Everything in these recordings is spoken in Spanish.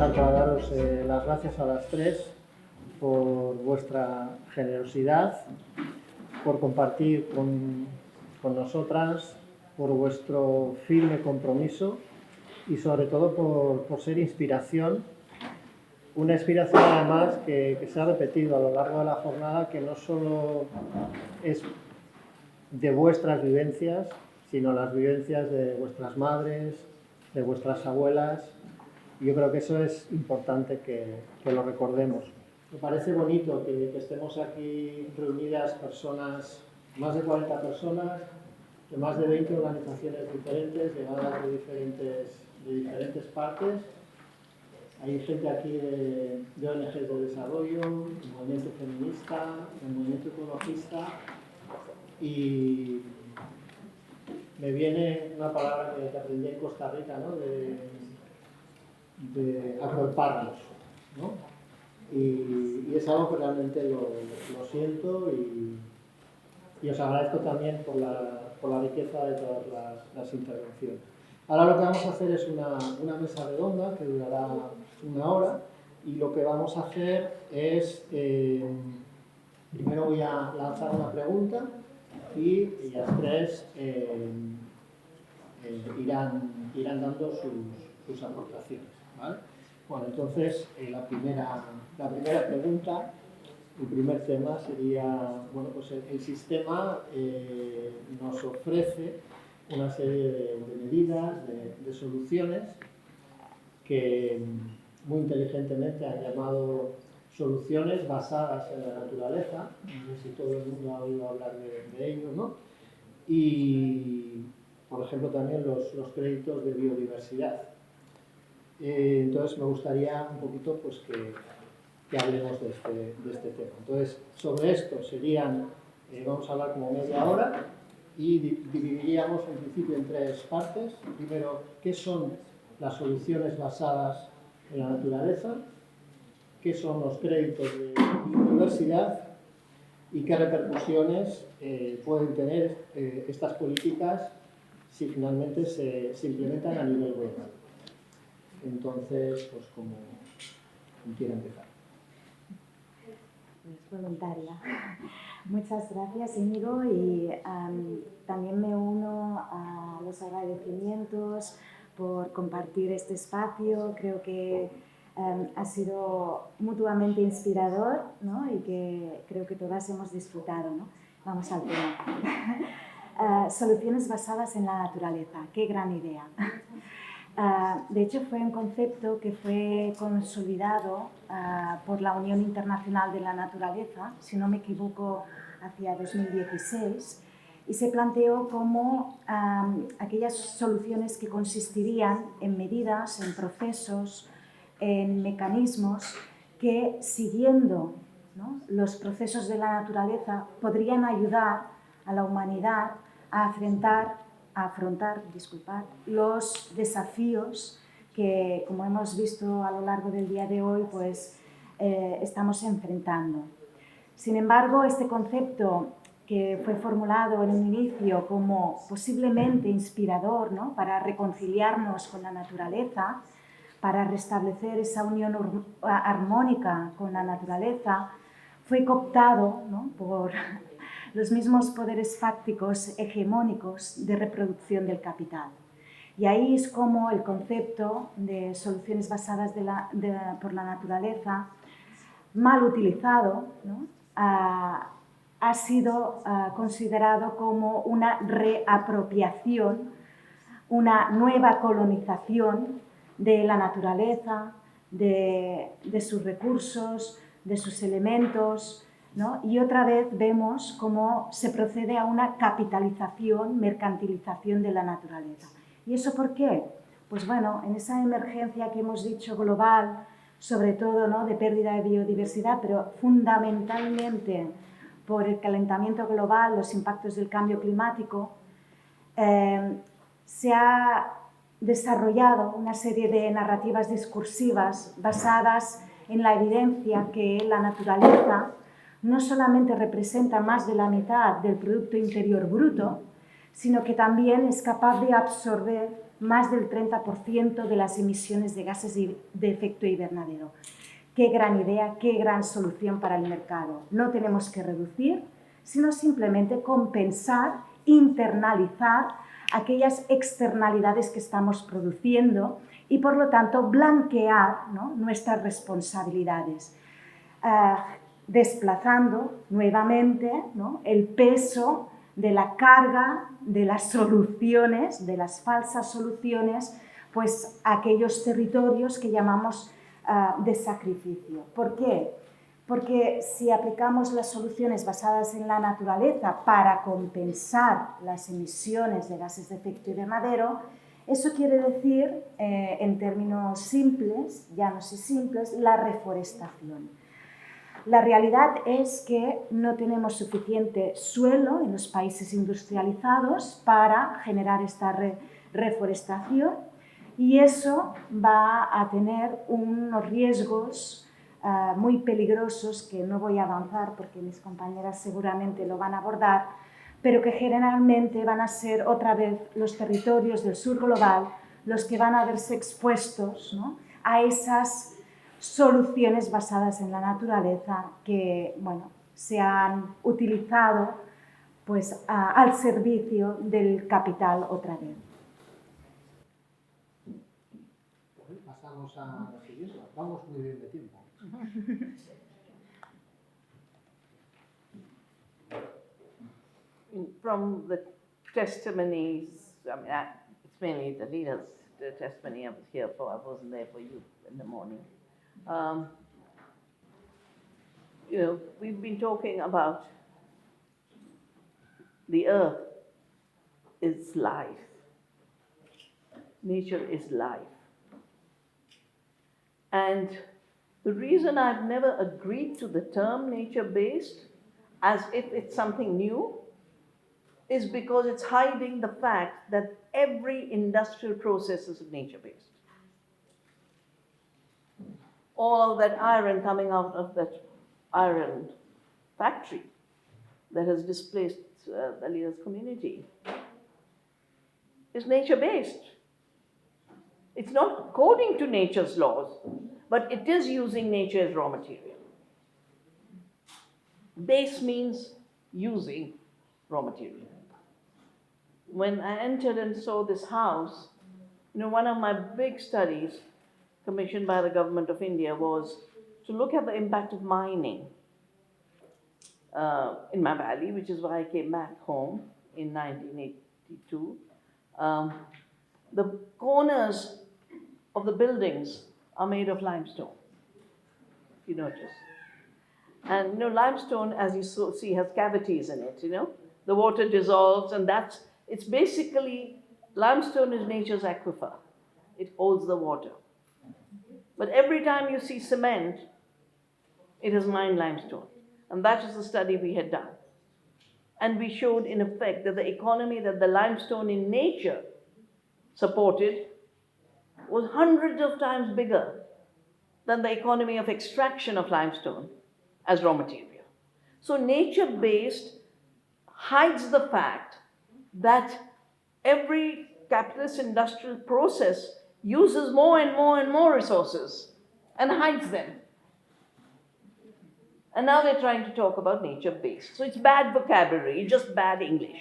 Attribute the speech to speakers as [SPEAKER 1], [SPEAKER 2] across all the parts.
[SPEAKER 1] salto a daros las gracias a las tres por vuestra generosidad, por compartir con nosotras, por vuestro firme compromiso y sobre todo por ser inspiración. Una inspiración además que se ha repetido a lo largo de la jornada, que no solo es de vuestras vivencias, sino las vivencias de vuestras madres, de vuestras abuelas. Y yo creo que eso es importante que lo recordemos. Me parece bonito que estemos aquí reunidas personas, más de 40 personas, de más de 20 organizaciones diferentes, llegadas de diferentes partes. Hay gente aquí de ONGs de desarrollo, del movimiento feminista, del movimiento ecologista, y me viene una palabra que aprendí en Costa Rica, ¿no? de agruparnos, ¿no? Y es algo que realmente lo siento y os agradezco también por la riqueza de todas las intervenciones. Ahora lo que vamos a hacer es una mesa redonda que durará 1 hora, y lo que vamos a hacer es, primero voy a lanzar una pregunta y las tres irán dando sus aportaciones, ¿vale? Bueno, entonces la primera pregunta, el primer tema sería, bueno, pues el sistema nos ofrece una serie de medidas, de soluciones que muy inteligentemente han llamado soluciones basadas en la naturaleza. No sé si todo el mundo ha oído hablar de ello, ¿no? Y, por ejemplo, también los créditos de biodiversidad. Entonces me gustaría un poquito pues, que hablemos de este tema. Entonces, sobre esto serían, vamos a hablar como media hora, y dividiríamos en principio en 3 partes. Primero, ¿qué son las soluciones basadas en la naturaleza? ¿Qué son los créditos de biodiversidad? ¿Y qué repercusiones pueden tener estas políticas si finalmente se implementan a nivel global? Entonces, pues como quiera empezar.
[SPEAKER 2] Es voluntaria. Muchas gracias, Íñigo, y también me uno a los agradecimientos por compartir este espacio. Creo que ha sido mutuamente inspirador, ¿no? Y que creo que todas hemos disfrutado, ¿no? Vamos al tema. Soluciones basadas en la naturaleza. ¡Qué gran idea! De hecho, fue un concepto que fue consolidado por la Unión Internacional de la Naturaleza, si no me equivoco, hacia 2016, y se planteó como aquellas soluciones que consistirían en medidas, en procesos, en mecanismos que, siguiendo, ¿no?, los procesos de la naturaleza, podrían ayudar a la humanidad a afrontar los desafíos que, como hemos visto a lo largo del día de hoy, pues, estamos enfrentando. Sin embargo, este concepto, que fue formulado en un inicio como posiblemente inspirador, ¿no?, para reconciliarnos con la naturaleza, para restablecer esa unión armónica con la naturaleza, fue cooptado, ¿no?, por los mismos poderes fácticos hegemónicos de reproducción del capital. Y ahí es como el concepto de soluciones basadas por la naturaleza, mal utilizado, ¿no?, ha sido considerado como una reapropiación, una nueva colonización de la naturaleza, de sus recursos, de sus elementos, ¿no? Y otra vez vemos cómo se procede a una capitalización, mercantilización de la naturaleza. ¿Y eso por qué? Pues bueno, en esa emergencia que hemos dicho global, sobre todo, ¿no?, de pérdida de biodiversidad, pero fundamentalmente por el calentamiento global, los impactos del cambio climático, se ha desarrollado una serie de narrativas discursivas basadas en la evidencia que la naturaleza no solamente representa más de la mitad del Producto Interior Bruto, sino que también es capaz de absorber más del 30% de las emisiones de gases de efecto invernadero. Qué gran idea, qué gran solución para el mercado. No tenemos que reducir, sino simplemente compensar, internalizar aquellas externalidades que estamos produciendo y, por lo tanto, blanquear, ¿no?, nuestras responsabilidades, desplazando nuevamente, ¿no?, el peso de la carga de las soluciones, de las falsas soluciones, pues a aquellos territorios que llamamos de sacrificio. ¿Por qué? Porque si aplicamos las soluciones basadas en la naturaleza para compensar las emisiones de gases de efecto invernadero, eso quiere decir, en términos simples, llanos y simples, la reforestación. La realidad es que no tenemos suficiente suelo en los países industrializados para generar esta reforestación, y eso va a tener unos riesgos muy peligrosos que no voy a avanzar porque mis compañeras seguramente lo van a abordar, pero que generalmente van a ser otra vez los territorios del sur global los que van a verse expuestos, ¿no?, a esas soluciones basadas en la naturaleza que, bueno, se han utilizado pues, al servicio del capital otra vez.
[SPEAKER 1] Pasamos a la siguiente. Vamos muy bien de tiempo.
[SPEAKER 3] From the testimonies, I mean, it's mainly the leaders' the testimony I was here for. I wasn't there for you in the morning. You know, we've been talking about the earth is life. Nature is life. And the reason I've never agreed to the term nature-based as if it's something new is because it's hiding the fact that every industrial process is nature-based. All of that iron coming out of that iron factory that has displaced the leaders' community is nature-based. It's not according to nature's laws, but it is using nature as raw material. Base means using raw material. When I entered and saw this house, you know, one of my big studies commissioned by the government of India was to look at the impact of mining in my valley, which is why I came back home in 1982. The corners of the buildings are made of limestone, if you notice. And you know, limestone, as you see, has cavities in it, you know. The water dissolves, and it's basically, limestone is nature's aquifer. It holds the water. But every time you see cement, it is mined limestone. And that is the study we had done. And we showed, in effect, that the economy that the limestone in nature supported was hundreds of times bigger than the economy of extraction of limestone as raw material. So nature-based hides the fact that every capitalist industrial process uses more and more and more resources and hides them. And now they're trying to talk about nature-based. So it's bad vocabulary, it's just bad English.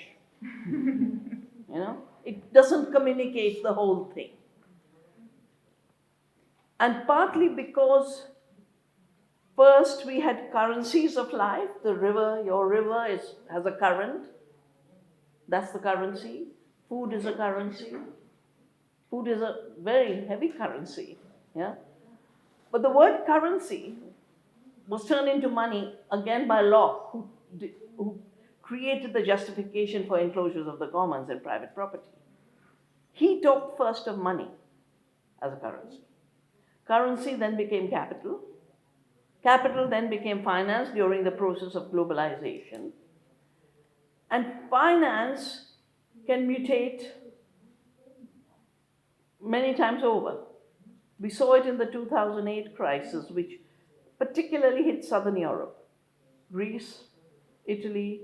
[SPEAKER 3] You know, it doesn't communicate the whole thing. And partly because first we had currencies of life. The river, your river has a current. That's the currency. Food is a currency. Food is a very heavy currency. Yeah? But the word currency was turned into money again by Locke, who created the justification for enclosures of the commons and private property. He talked first of money as a currency. Currency then became capital. Capital then became finance during the process of globalization. And finance can mutate many times over. We saw it in the 2008 crisis, which particularly hit Southern Europe, Greece, Italy,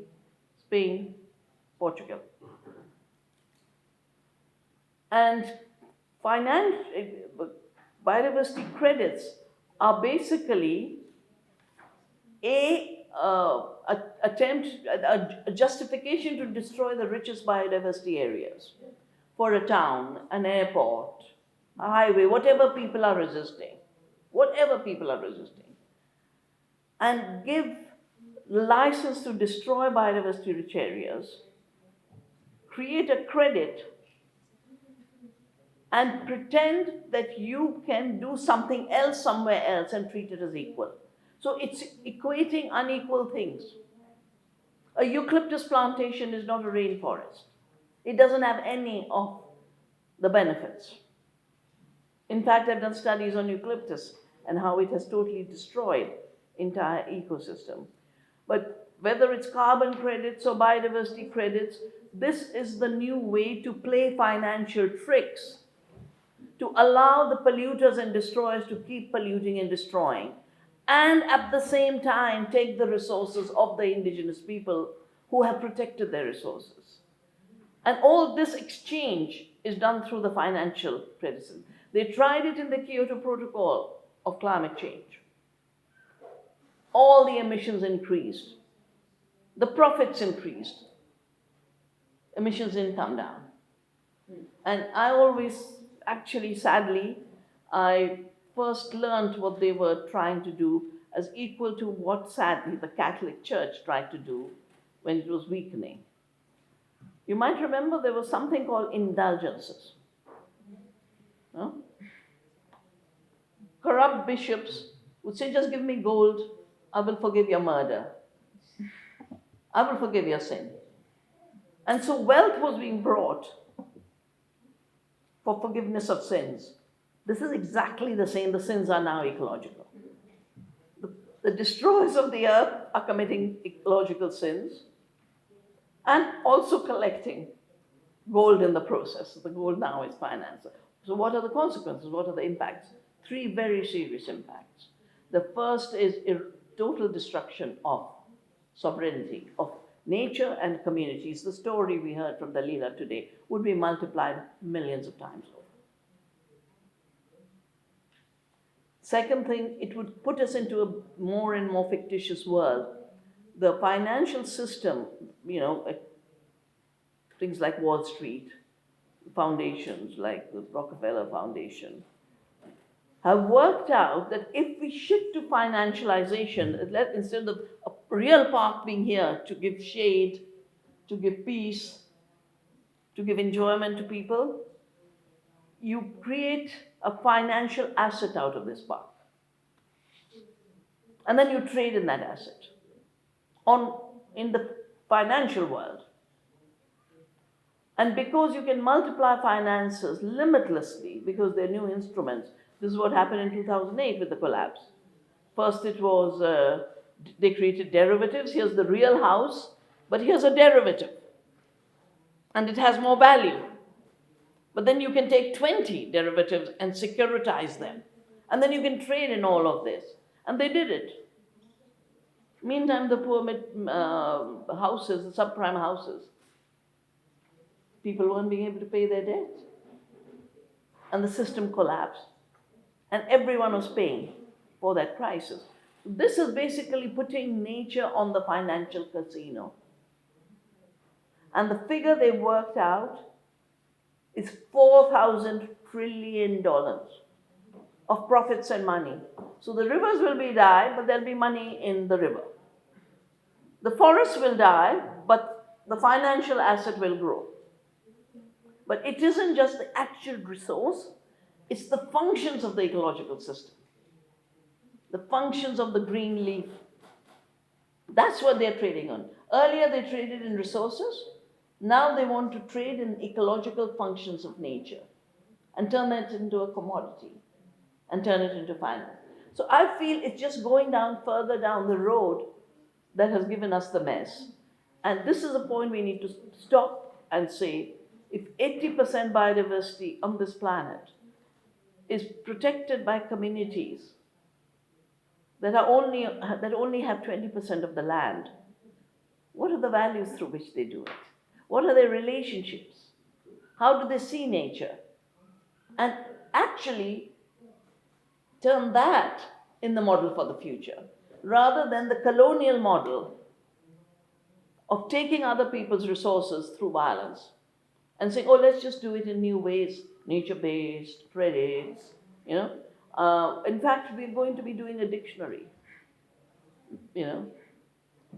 [SPEAKER 3] Spain, Portugal. And biodiversity credits are basically a justification to destroy the richest biodiversity areas for a town, an airport, a highway, whatever people are resisting, and give license to destroy biodiversity rich areas, create a credit, and pretend that you can do something else somewhere else and treat it as equal. So it's equating unequal things. A eucalyptus plantation is not a rainforest. It doesn't have any of the benefits. In fact, I've done studies on eucalyptus and how it has totally destroyed entire ecosystem. But whether it's carbon credits or biodiversity credits, this is the new way to play financial tricks to allow the polluters and destroyers to keep polluting and destroying, and at the same time take the resources of the indigenous people who have protected their resources. And all this exchange is done through the financial criticism. They tried it in the Kyoto Protocol of climate change. All the emissions increased. The profits increased. Emissions didn't come down. And I always, actually, sadly, I first learned what they were trying to do as equal to what, sadly, the Catholic Church tried to do when it was weakening. You might remember there was something called indulgences. No? Corrupt bishops would say, just give me gold, I will forgive your murder. I will forgive your sin. And so wealth was being brought for forgiveness of sins. This is exactly the same. The sins are now ecological. The destroyers of the earth are committing ecological sins and also collecting gold in the process. The gold now is financed. So what are the consequences? What are the impacts? 3 very serious impacts. The first is total destruction of sovereignty, of nature and communities. The story we heard from Dalila today would be multiplied millions of times over. Second thing, it would put us into a more and more fictitious world. The financial system, things like Wall Street, foundations like the Rockefeller Foundation, have worked out that if we shift to financialization, instead of a real park being here to give shade, to give peace, to give enjoyment to people, you create a financial asset out of this park. And then you trade in that asset in the financial world. And because you can multiply finances limitlessly, because they're new instruments, this is what happened in 2008 with the collapse. First it was, they created derivatives. Here's the real house, but here's a derivative. And it has more value. But then you can take 20 derivatives and securitize them. And then you can trade in all of this. And they did it. Meantime, the poor houses, the subprime houses, people weren't being able to pay their debt. And the system collapsed. And everyone was paying for that crisis. This is basically putting nature on the financial casino. And the figure they worked out is $4,000 trillion of profits and money. So the rivers will be die, but there'll be money in the river. The forests will die, but the financial asset will grow. But it isn't just the actual resource, it's the functions of the ecological system. The functions of the green leaf. That's what they're trading on. Earlier they traded in resources. Now they want to trade in ecological functions of nature and turn that into a commodity and turn it into finance. So I feel it's just going down further down the road that has given us the mess. And this is a point we need to stop and say, if 80% biodiversity on this planet is protected by communities that only have 20% of the land, what are the values through which they do it? What are their relationships? How do they see nature? and actually turn that in the model for the future, rather than the colonial model of taking other people's resources through violence and saying, oh, let's just do it in new ways, nature-based, credits, you know. In fact, we're going to be doing a dictionary, you know,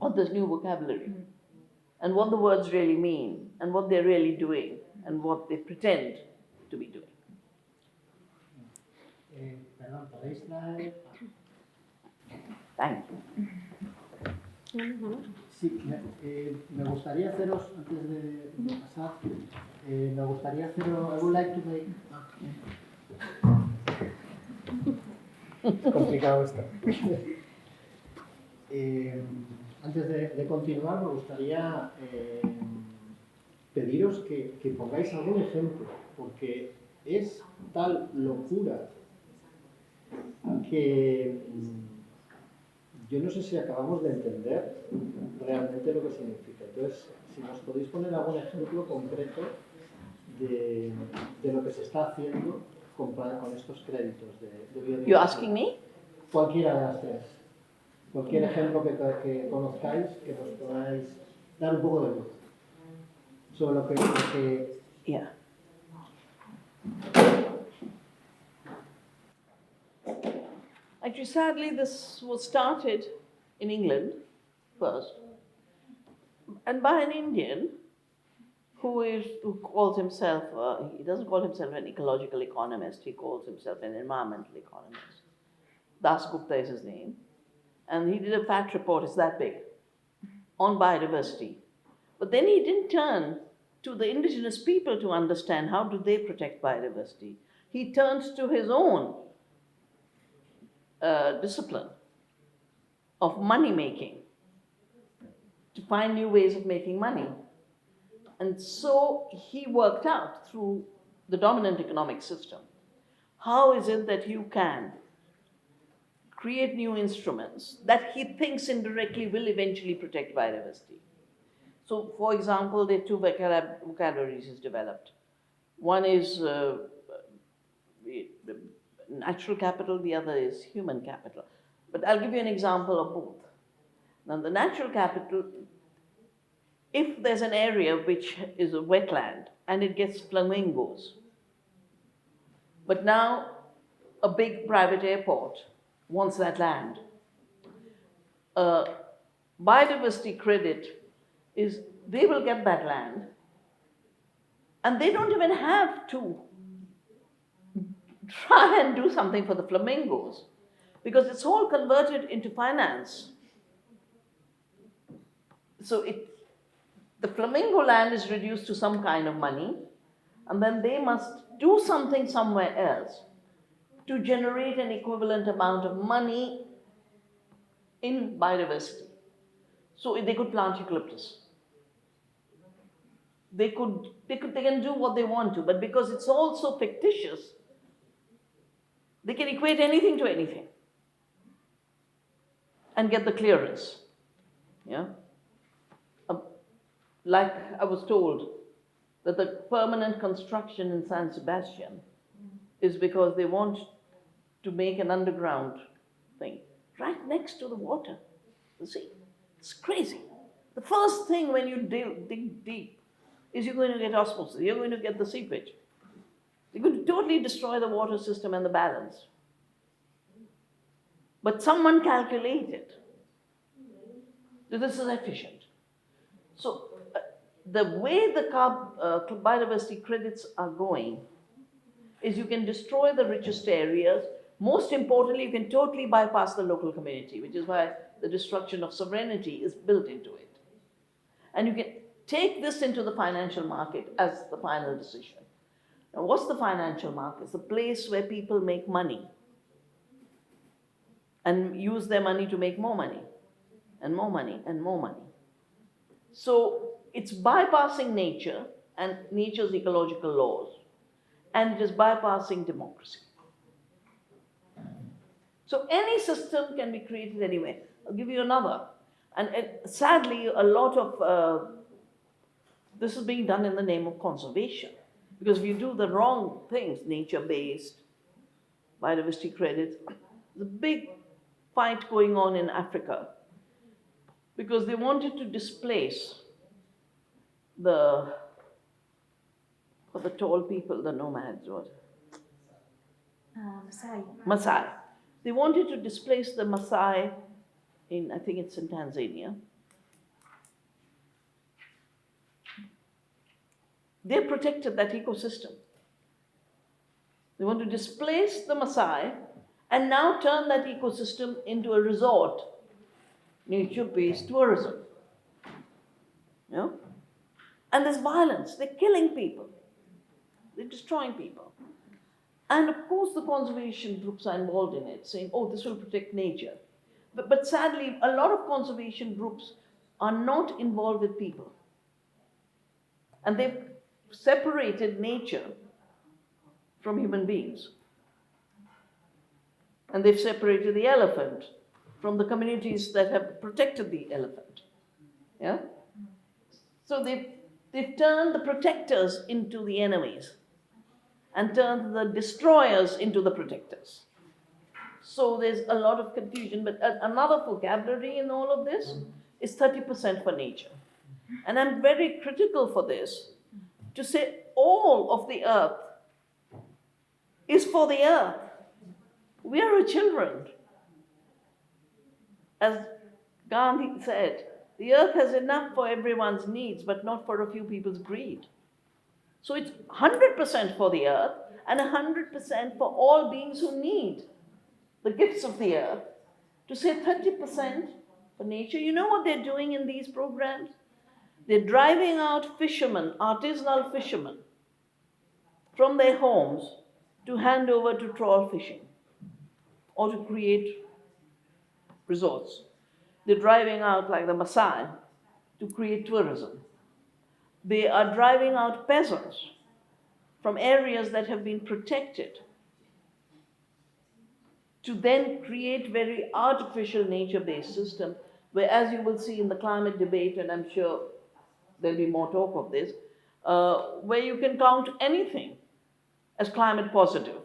[SPEAKER 3] of this new vocabulary and what the words really mean and what they're really doing and what they pretend to be doing.
[SPEAKER 1] Perdón, ¿podéis traer?
[SPEAKER 3] Thank you.
[SPEAKER 1] Sí, me gustaría haceros, antes de pasar, me gustaría haceros, I would like to make... Es complicado esto. Antes de continuar, me gustaría pediros que pongáis algún ejemplo, porque es tal locura que yo no sé si acabamos de entender realmente lo que significa. Entonces, si nos podéis poner algún ejemplo concreto de lo que se está haciendo con estos créditos de biodiversidad.
[SPEAKER 3] You're asking me?
[SPEAKER 1] Cualquiera de las tres. Cualquier ejemplo que conozcáis, que nos podáis dar un poco de luz sobre lo que
[SPEAKER 3] Yeah. Actually, sadly, this was started in England first, and by an Indian who calls himself, he doesn't call himself an ecological economist, he calls himself an environmental economist. Das Gupta is his name. And he did a fact report, it's that big, on biodiversity. But then he didn't turn to the indigenous people to understand how do they protect biodiversity. He turns to his own discipline of money making to find new ways of making money. And so he worked out through the dominant economic system, how is it that you can create new instruments that he thinks indirectly will eventually protect biodiversity. So, for example, there are two vocabularies he's developed. One is natural capital, the other is human capital. But I'll give you an example of both. Now, the natural capital, if there's an area which is a wetland and it gets flamingos, but now a big private airport wants that land, biodiversity credit is they will get that land and they don't even have to try and do something for the flamingos because it's all converted into finance. So the flamingo land is reduced to some kind of money, and then they must do something somewhere else to generate an equivalent amount of money in biodiversity. So they could plant eucalyptus. They can do what they want to, but because it's all so fictitious, they can equate anything to anything and get the clearance. Yeah? Like I was told that the permanent construction in San Sebastian is because they want to make an underground thing right next to the water, the sea. It's crazy. The first thing when you dig deep is you're going to get osmosis, you're going to get the seepage. You're going to totally destroy the water system and the balance. But someone calculated that this is efficient. So the way the biodiversity credits are going is you can destroy the richest areas. Most importantly, you can totally bypass the local community, which is why the destruction of sovereignty is built into it. And you can take this into the financial market as the final decision. Now, what's the financial market? It's the place where people make money and use their money to make more money and more money and more money. So it's bypassing nature and nature's ecological laws, and it is bypassing democracy. So any system can be created anywhere. I'll give you another. And sadly, a lot of this is being done in the name of conservation. Because if you do the wrong things, nature-based, biodiversity credits, the big fight going on in Africa, because they wanted to displace the tall people, the nomads,
[SPEAKER 2] Masai.
[SPEAKER 3] Maasai. They wanted to displace the Maasai I think it's in Tanzania. They protected that ecosystem. They want to displace the Maasai and now turn that ecosystem into a resort, nature-based tourism. You know? And there's violence. They're killing people. They're destroying people. And of course the conservation groups are involved in it, saying, oh, this will protect nature. But sadly, a lot of conservation groups are not involved with people. And they've separated nature from human beings. And they've separated the elephant from the communities that have protected the elephant. Yeah? So they've turned the protectors into the enemies and turned the destroyers into the protectors. So there's a lot of confusion, but another vocabulary in all of this is 30% for nature. And I'm very critical for this, to say all of the earth is for the earth. We are her children. As Gandhi said, the earth has enough for everyone's needs, but not for a few people's greed. So it's 100% for the earth and 100% for all beings who need the gifts of the earth. To say 30% for nature, you know what they're doing in these programs? They're driving out fishermen, artisanal fishermen, from their homes to hand over to trawl fishing or to create resorts. They're driving out, like the Maasai, to create tourism. They are driving out peasants from areas that have been protected to then create very artificial nature-based systems where, as you will see in the climate debate, and I'm sure there'll be more talk of this, where you can count anything as climate positive,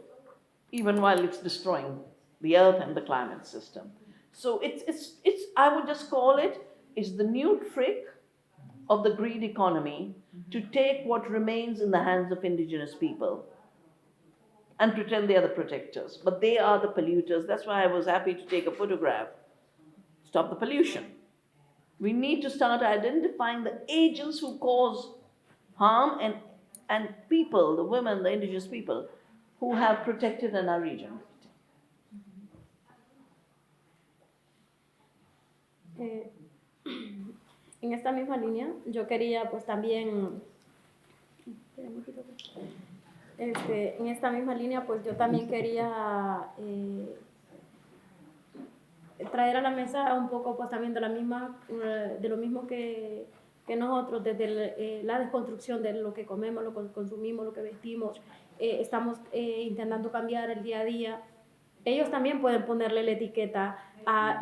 [SPEAKER 3] even while it's destroying the earth and the climate system. So it's I would just call it's the new trick of the greed economy to take what remains in the hands of indigenous people and pretend they are the protectors. But they are the polluters. That's why I was happy to take a photograph. Stop the pollution. We need to start identifying the agents who cause harm and people, the women, the indigenous people, who have protected in our region.
[SPEAKER 4] En esta misma línea, yo quería pues también, en esta misma línea pues yo también quería traer a la mesa un poco pues también de lo mismo que nosotros, desde la desconstrucción de lo que comemos, lo que consumimos, lo que vestimos, estamos intentando cambiar el día a día. Ellos también pueden ponerle la etiqueta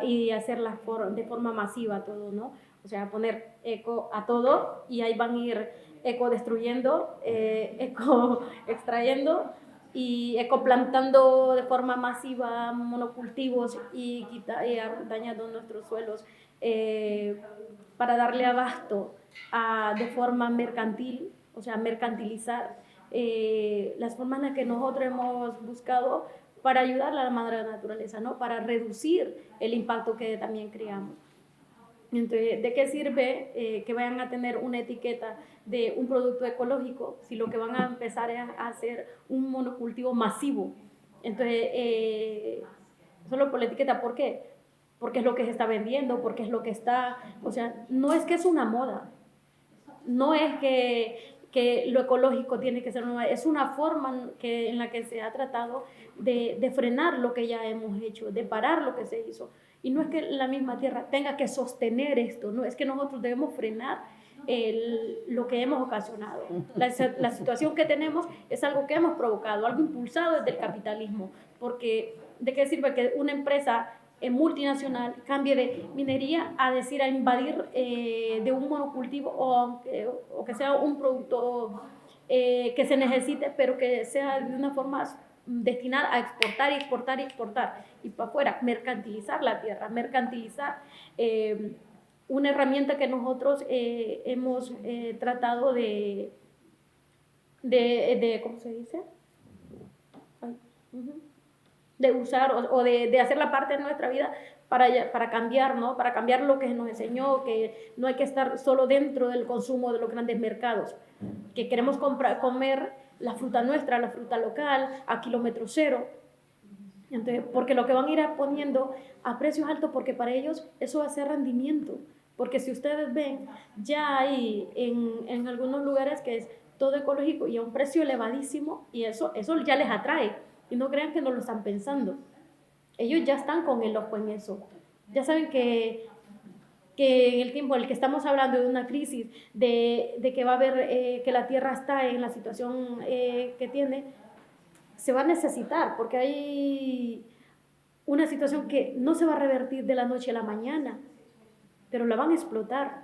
[SPEAKER 4] y hacerla de forma masiva a todo, ¿no? O sea, poner eco a todo y ahí van a ir eco destruyendo, eco extrayendo y eco plantando de forma masiva monocultivos y dañando nuestros suelos para darle abasto de forma mercantil, o sea, mercantilizar las formas en las que nosotros hemos buscado para ayudar a la madre naturaleza, ¿no? Para reducir el impacto que también creamos. Entonces, ¿de qué sirve que vayan a tener una etiqueta de un producto ecológico si lo que van a empezar es a hacer un monocultivo masivo? Entonces, solo por la etiqueta, ¿por qué? Porque es lo que se está vendiendo, porque es lo que está... O sea, no es que es una moda, no es que lo ecológico tiene que ser una moda, es una forma en la que se ha tratado de frenar lo que ya hemos hecho, de parar lo que se hizo. Y no es que la misma tierra tenga que sostener esto, no, es que nosotros debemos frenar lo que hemos ocasionado. La situación que tenemos es algo que hemos provocado, algo impulsado desde el capitalismo, porque ¿de qué sirve que una empresa multinacional cambie de minería a decir a invadir de un monocultivo o que sea un producto que se necesite, pero que sea de una forma destinada a exportar y exportar y exportar y para afuera, mercantilizar la tierra, mercantilizar una herramienta que nosotros hemos tratado ¿cómo se dice? De usar o de hacerla parte de nuestra vida para cambiar, ¿no? Para cambiar lo que nos enseñó, que no hay que estar solo dentro del consumo de los grandes mercados, que queremos comer la fruta nuestra, la fruta local, a kilómetro cero. Entonces, porque lo que van a ir poniendo a precios altos, porque para ellos eso va a ser rendimiento. Porque si ustedes ven, ya hay en algunos lugares que es todo ecológico y a un precio elevadísimo, y eso ya les atrae. Y no crean que no lo están pensando. Ellos ya están con el ojo en eso. Ya saben que en el tiempo en el que estamos hablando de una crisis, de que va a haber, que la Tierra está en la situación que tiene, se va a necesitar, porque hay una situación que no se va a revertir de la noche a la mañana, pero la van a explotar,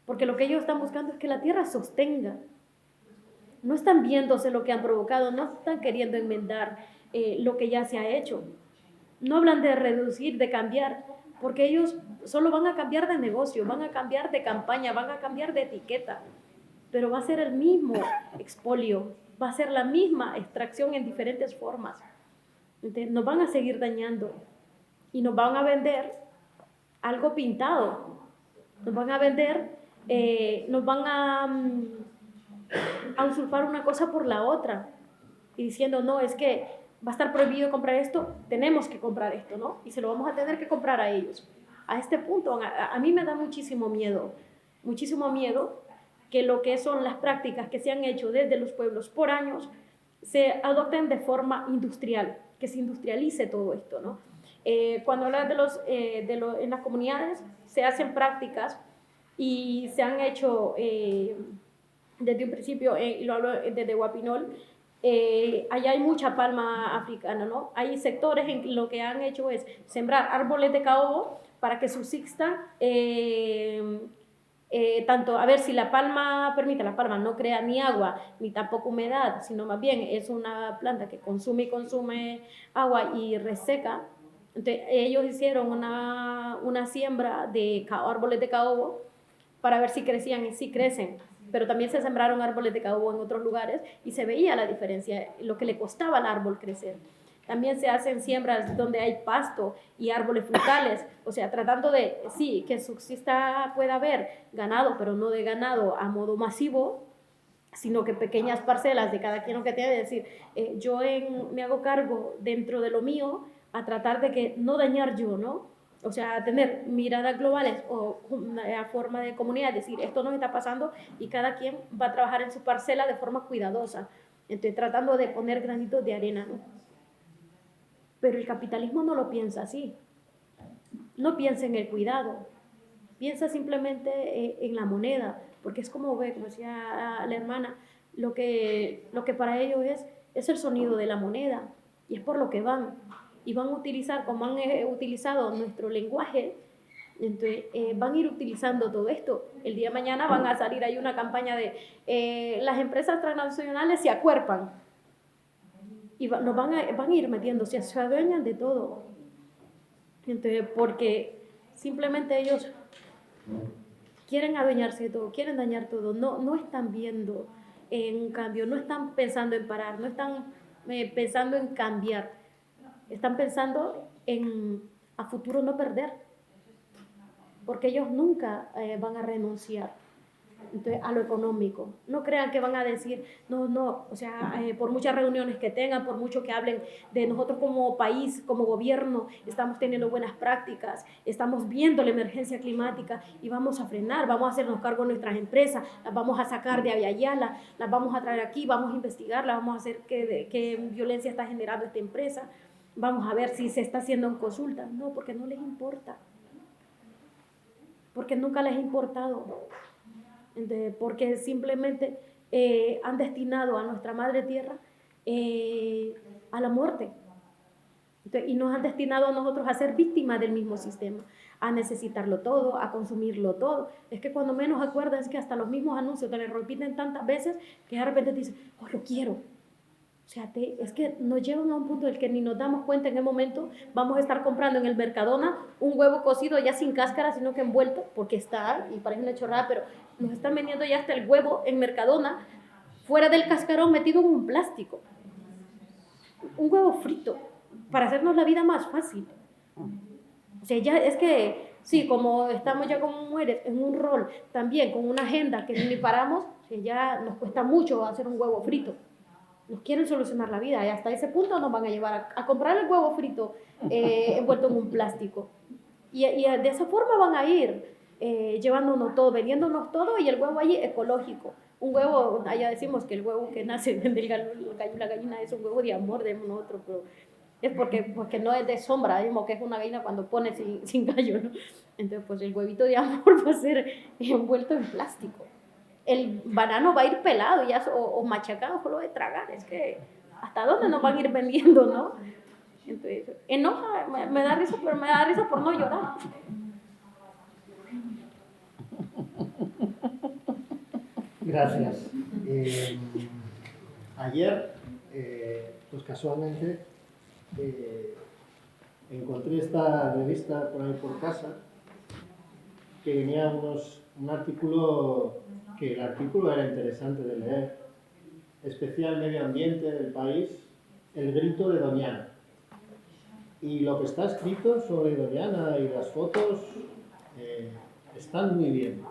[SPEAKER 4] porque lo que ellos están buscando es que la Tierra sostenga. No están viéndose lo que han provocado, no están queriendo enmendar lo que ya se ha hecho. No hablan de reducir, de cambiar, porque ellos solo van a cambiar de negocio, van a cambiar de campaña, van a cambiar de etiqueta, pero va a ser el mismo expolio, va a ser la misma extracción en diferentes formas. Entonces, nos van a seguir dañando y nos van a vender algo pintado, nos van a vender, nos van a usurpar una cosa por la otra y diciendo, no, es que va a estar prohibido comprar esto, tenemos que comprar esto, ¿no? Y se lo vamos a tener que comprar a ellos. A este punto, a mí me da muchísimo miedo que lo que son las prácticas que se han hecho desde los pueblos por años se adopten de forma industrial, que se industrialice todo esto, ¿no? Cuando hablas en las comunidades se hacen prácticas y se han hecho desde un principio, y lo hablo desde Guapinol, allá hay mucha palma africana, ¿no? Hay sectores en lo que han hecho es sembrar árboles de caobo para que subsistan tanto, a ver si la palma no crea ni agua ni tampoco humedad, sino más bien es una planta que consume agua y reseca. Entonces ellos hicieron una siembra de árboles de caobo para ver si crecían, y sí crecen, pero también se sembraron árboles de caobo en otros lugares y se veía la diferencia, lo que le costaba al árbol crecer. También se hacen siembras donde hay pasto y árboles frutales, o sea, tratando de, sí, que subsista, pueda haber ganado, pero no de ganado a modo masivo, sino que pequeñas parcelas de cada quien lo que tiene, es decir, yo me hago cargo dentro de lo mío a tratar de que no dañar yo, ¿no? O sea, tener miradas globales o una forma de comunidad, decir, esto nos está pasando y cada quien va a trabajar en su parcela de forma cuidadosa. Entonces, tratando de poner granitos de arena, ¿no? Pero el capitalismo no lo piensa así. No piensa en el cuidado. Piensa simplemente en la moneda, porque es como decía la hermana, lo que para ellos es el sonido de la moneda y es por lo que van. Y van a utilizar, como han utilizado nuestro lenguaje, entonces van a ir utilizando todo esto. El día de mañana van a salir, hay una campaña de las empresas transnacionales se acuerpan y van a ir metiendo, se adueñan de todo. Entonces, porque simplemente ellos quieren adueñarse de todo, quieren dañar todo, no están viendo un cambio, no están pensando en parar, no están pensando en cambiar. Están pensando en a futuro no perder, porque ellos nunca van a renunciar. Entonces, a lo económico. No crean que van a decir, no, o sea, por muchas reuniones que tengan, por mucho que hablen de nosotros como país, como gobierno, estamos teniendo buenas prácticas, estamos viendo la emergencia climática y vamos a frenar, vamos a hacernos cargo de nuestras empresas, las vamos a sacar de Aviala, las vamos a traer aquí, vamos a investigarlas, vamos a hacer qué violencia está generando esta empresa, vamos a ver si se está haciendo en consulta. No, porque no les importa, porque nunca les ha importado. Porque simplemente han destinado a nuestra madre tierra a la muerte. Entonces, y nos han destinado a nosotros a ser víctimas del mismo sistema, a necesitarlo todo, a consumirlo todo. Es que cuando menos acuerdas es que hasta los mismos anuncios te lo repiten tantas veces que de repente te dicen, oh, lo quiero. O sea, es que nos llevan a un punto en el que ni nos damos cuenta en el momento, vamos a estar comprando en el Mercadona un huevo cocido ya sin cáscara, sino que envuelto, porque está, y parece una chorrada, pero nos están vendiendo ya hasta el huevo en Mercadona, fuera del cascarón, metido en un plástico. Un huevo frito, para hacernos la vida más fácil. O sea, ya es que, sí, como estamos ya como mujeres en un rol también, con una agenda que ni paramos, que ya nos cuesta mucho hacer un huevo frito. Nos quieren solucionar la vida y hasta ese punto nos van a llevar a comprar el huevo frito envuelto en un plástico. Y de esa forma van a ir llevándonos todo, vendiéndonos todo y el huevo allí ecológico. Un huevo, allá decimos que el huevo que nace la gallina es un huevo de amor de nosotros, pero es porque no es de sombra, decimos que es una gallina cuando pone sin gallo, ¿no? Entonces, pues el huevito de amor va a ser envuelto en plástico. El banano va a ir pelado ya, o machacado solo de tragar. Es que, ¿hasta dónde nos van a ir vendiendo, no? Entonces, enoja, me da risa, pero me da risa por no llorar.
[SPEAKER 1] Gracias. Ayer, pues casualmente, encontré esta revista por ahí por casa, que venía un artículo, que el artículo era interesante de leer, especial medio ambiente del país, el grito de Doñana. Y lo que está escrito sobre Doñana y las fotos están muy bien.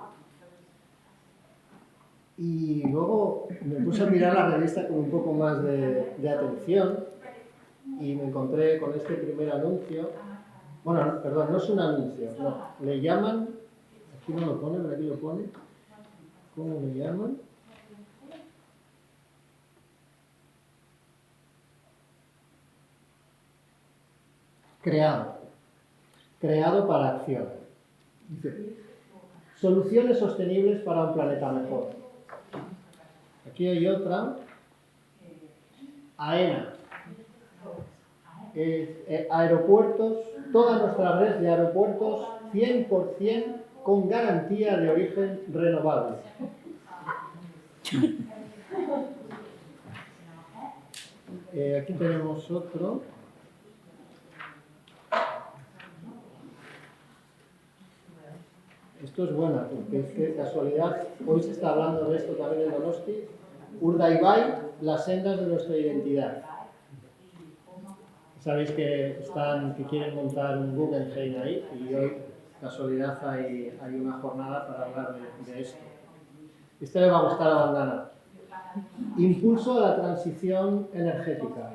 [SPEAKER 1] Y luego me puse a mirar la revista con un poco más de atención y me encontré con este primer anuncio. Bueno, perdón, no es un anuncio, no. Le llaman, aquí no lo pone, pero aquí lo pone. ¿Cómo le llaman? Creado para acción. Dice, soluciones sostenibles para un planeta mejor. Aquí hay otra. AENA. Aeropuertos, toda nuestra red de aeropuertos 100% con garantía de origen renovable. Aquí tenemos otro. Esto es buena, porque es que casualidad, hoy se está hablando de esto también en Donosti. Urdaibai, las sendas de nuestra identidad. Sabéis que quieren montar un Guggenheim ahí y hoy, casualidad, hay una jornada para hablar de esto. Este le va a gustar a Vandana. Impulso a la transición energética.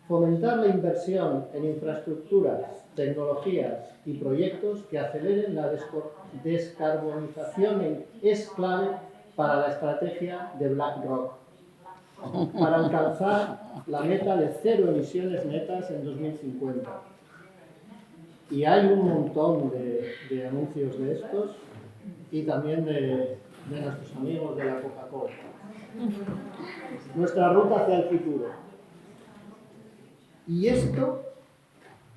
[SPEAKER 1] Fomentar la inversión en infraestructuras, tecnologías y proyectos que aceleren la descarbonización es clave para la estrategia de BlackRock, para alcanzar la meta de 0 emisiones netas en 2050. Y hay un montón de anuncios de estos y también de nuestros amigos de la Coca-Cola. Nuestra ruta hacia el futuro. Y esto,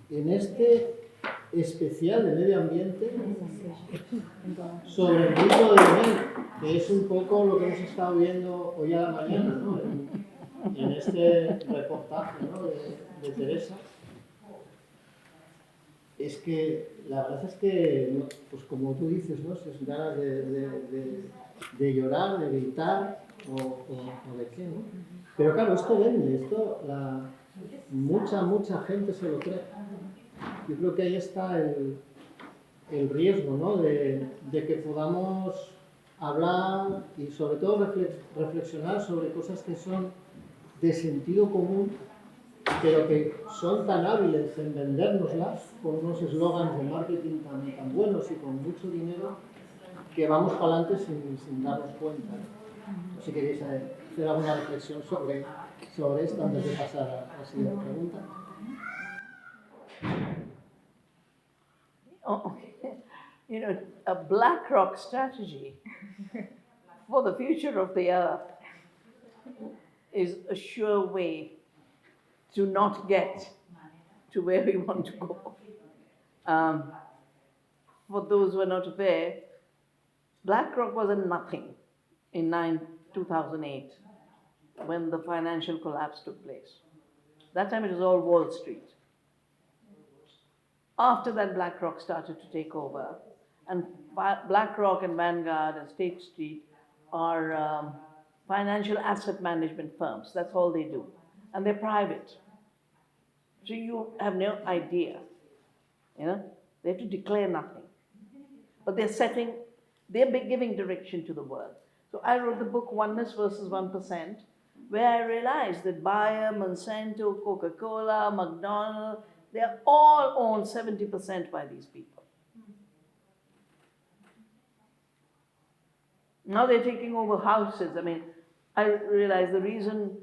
[SPEAKER 1] en este especial de medio ambiente, sobre el grito de Belén, que es un poco lo que hemos estado viendo hoy a la mañana, ¿no? En este reportaje, ¿no? de Teresa. Es que la verdad es que, pues como tú dices, ¿no? Es ganas de llorar, de gritar o de qué, ¿no? Pero claro, esto vende, mucha gente se lo cree. Yo creo que ahí está el riesgo, ¿no? de que podamos hablar y sobre todo reflexionar sobre cosas que son de sentido común, pero que son tan hábiles en vendérnoslas con unos eslogans de marketing tan buenos y con mucho dinero que vamos para adelante sin darnos cuenta. No sé si queréis hacer alguna reflexión sobre esto antes de pasar a la siguiente pregunta.
[SPEAKER 3] Oh, you know, a BlackRock strategy for the future of the earth is a sure way to not get to where we want to go. For those who are not aware, BlackRock was a nothing in 2008 when the financial collapse took place. That time it was all Wall Street. After that, BlackRock started to take over, and BlackRock and Vanguard and State Street are financial asset management firms. That's all they do. And they're private. So you have no idea. You know, they have to declare nothing. But they're giving direction to the world. So I wrote the book Oneness versus 1%, where I realized that Bayer, Monsanto, Coca-Cola, McDonald's, they're all owned 70% by these people. Now they're taking over houses. I mean, I realize the reason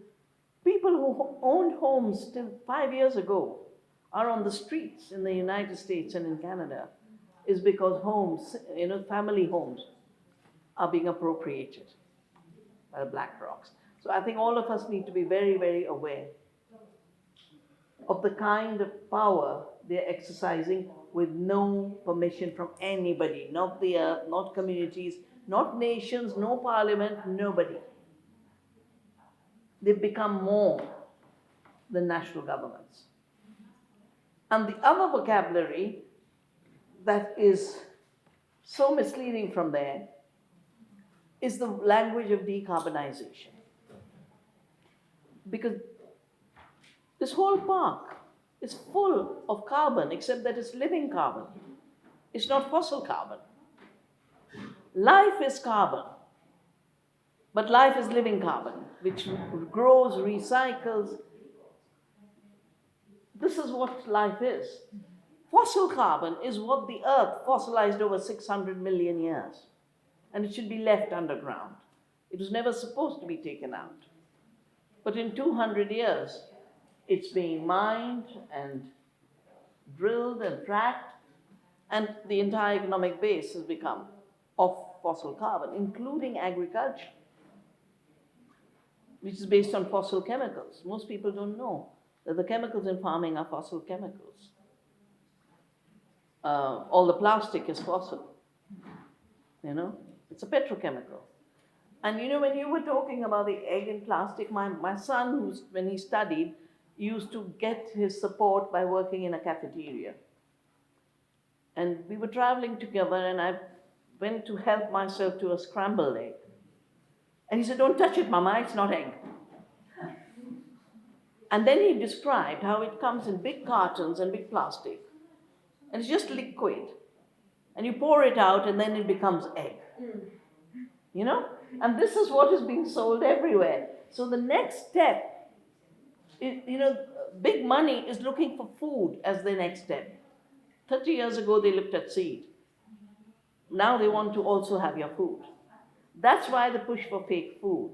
[SPEAKER 3] people who owned homes till 5 years ago are on the streets in the United States and in Canada is because homes, you know, family homes are being appropriated by the BlackRocks. So I think all of us need to be very, very aware of the kind of power they're exercising with no permission from anybody, not the earth, not communities, not nations, no parliament, nobody. They've become more than national governments. And the other vocabulary that is so misleading from there is the language of decarbonization. Because this whole park is full of carbon, except that it's living carbon. It's not fossil carbon. Life is carbon, but life is living carbon, which grows, recycles. This is what life is. Fossil carbon is what the earth fossilized over 600 million years, and it should be left underground. It was never supposed to be taken out. But in 200 years, it's being mined and drilled and fracked, and the entire economic base has become of fossil carbon, including agriculture, which is based on fossil chemicals. Most people don't know that the chemicals in farming are fossil chemicals. All the plastic is fossil, you know, it's a petrochemical. And you know, when you were talking about the egg in plastic, my son, when he studied, used to get his support by working in a cafeteria. And we were traveling together, and I went to help myself to a scrambled egg. And he said, "Don't touch it, Mama, it's not egg." And then he described how it comes in big cartons and big plastic. And it's just liquid. And you pour it out, and then it becomes egg. You know? And this is what is being sold everywhere. So the next step, you know, big money is looking for food as the next step. 30 years ago, they looked at seed. Now they want to also have your food. That's why the push for fake food.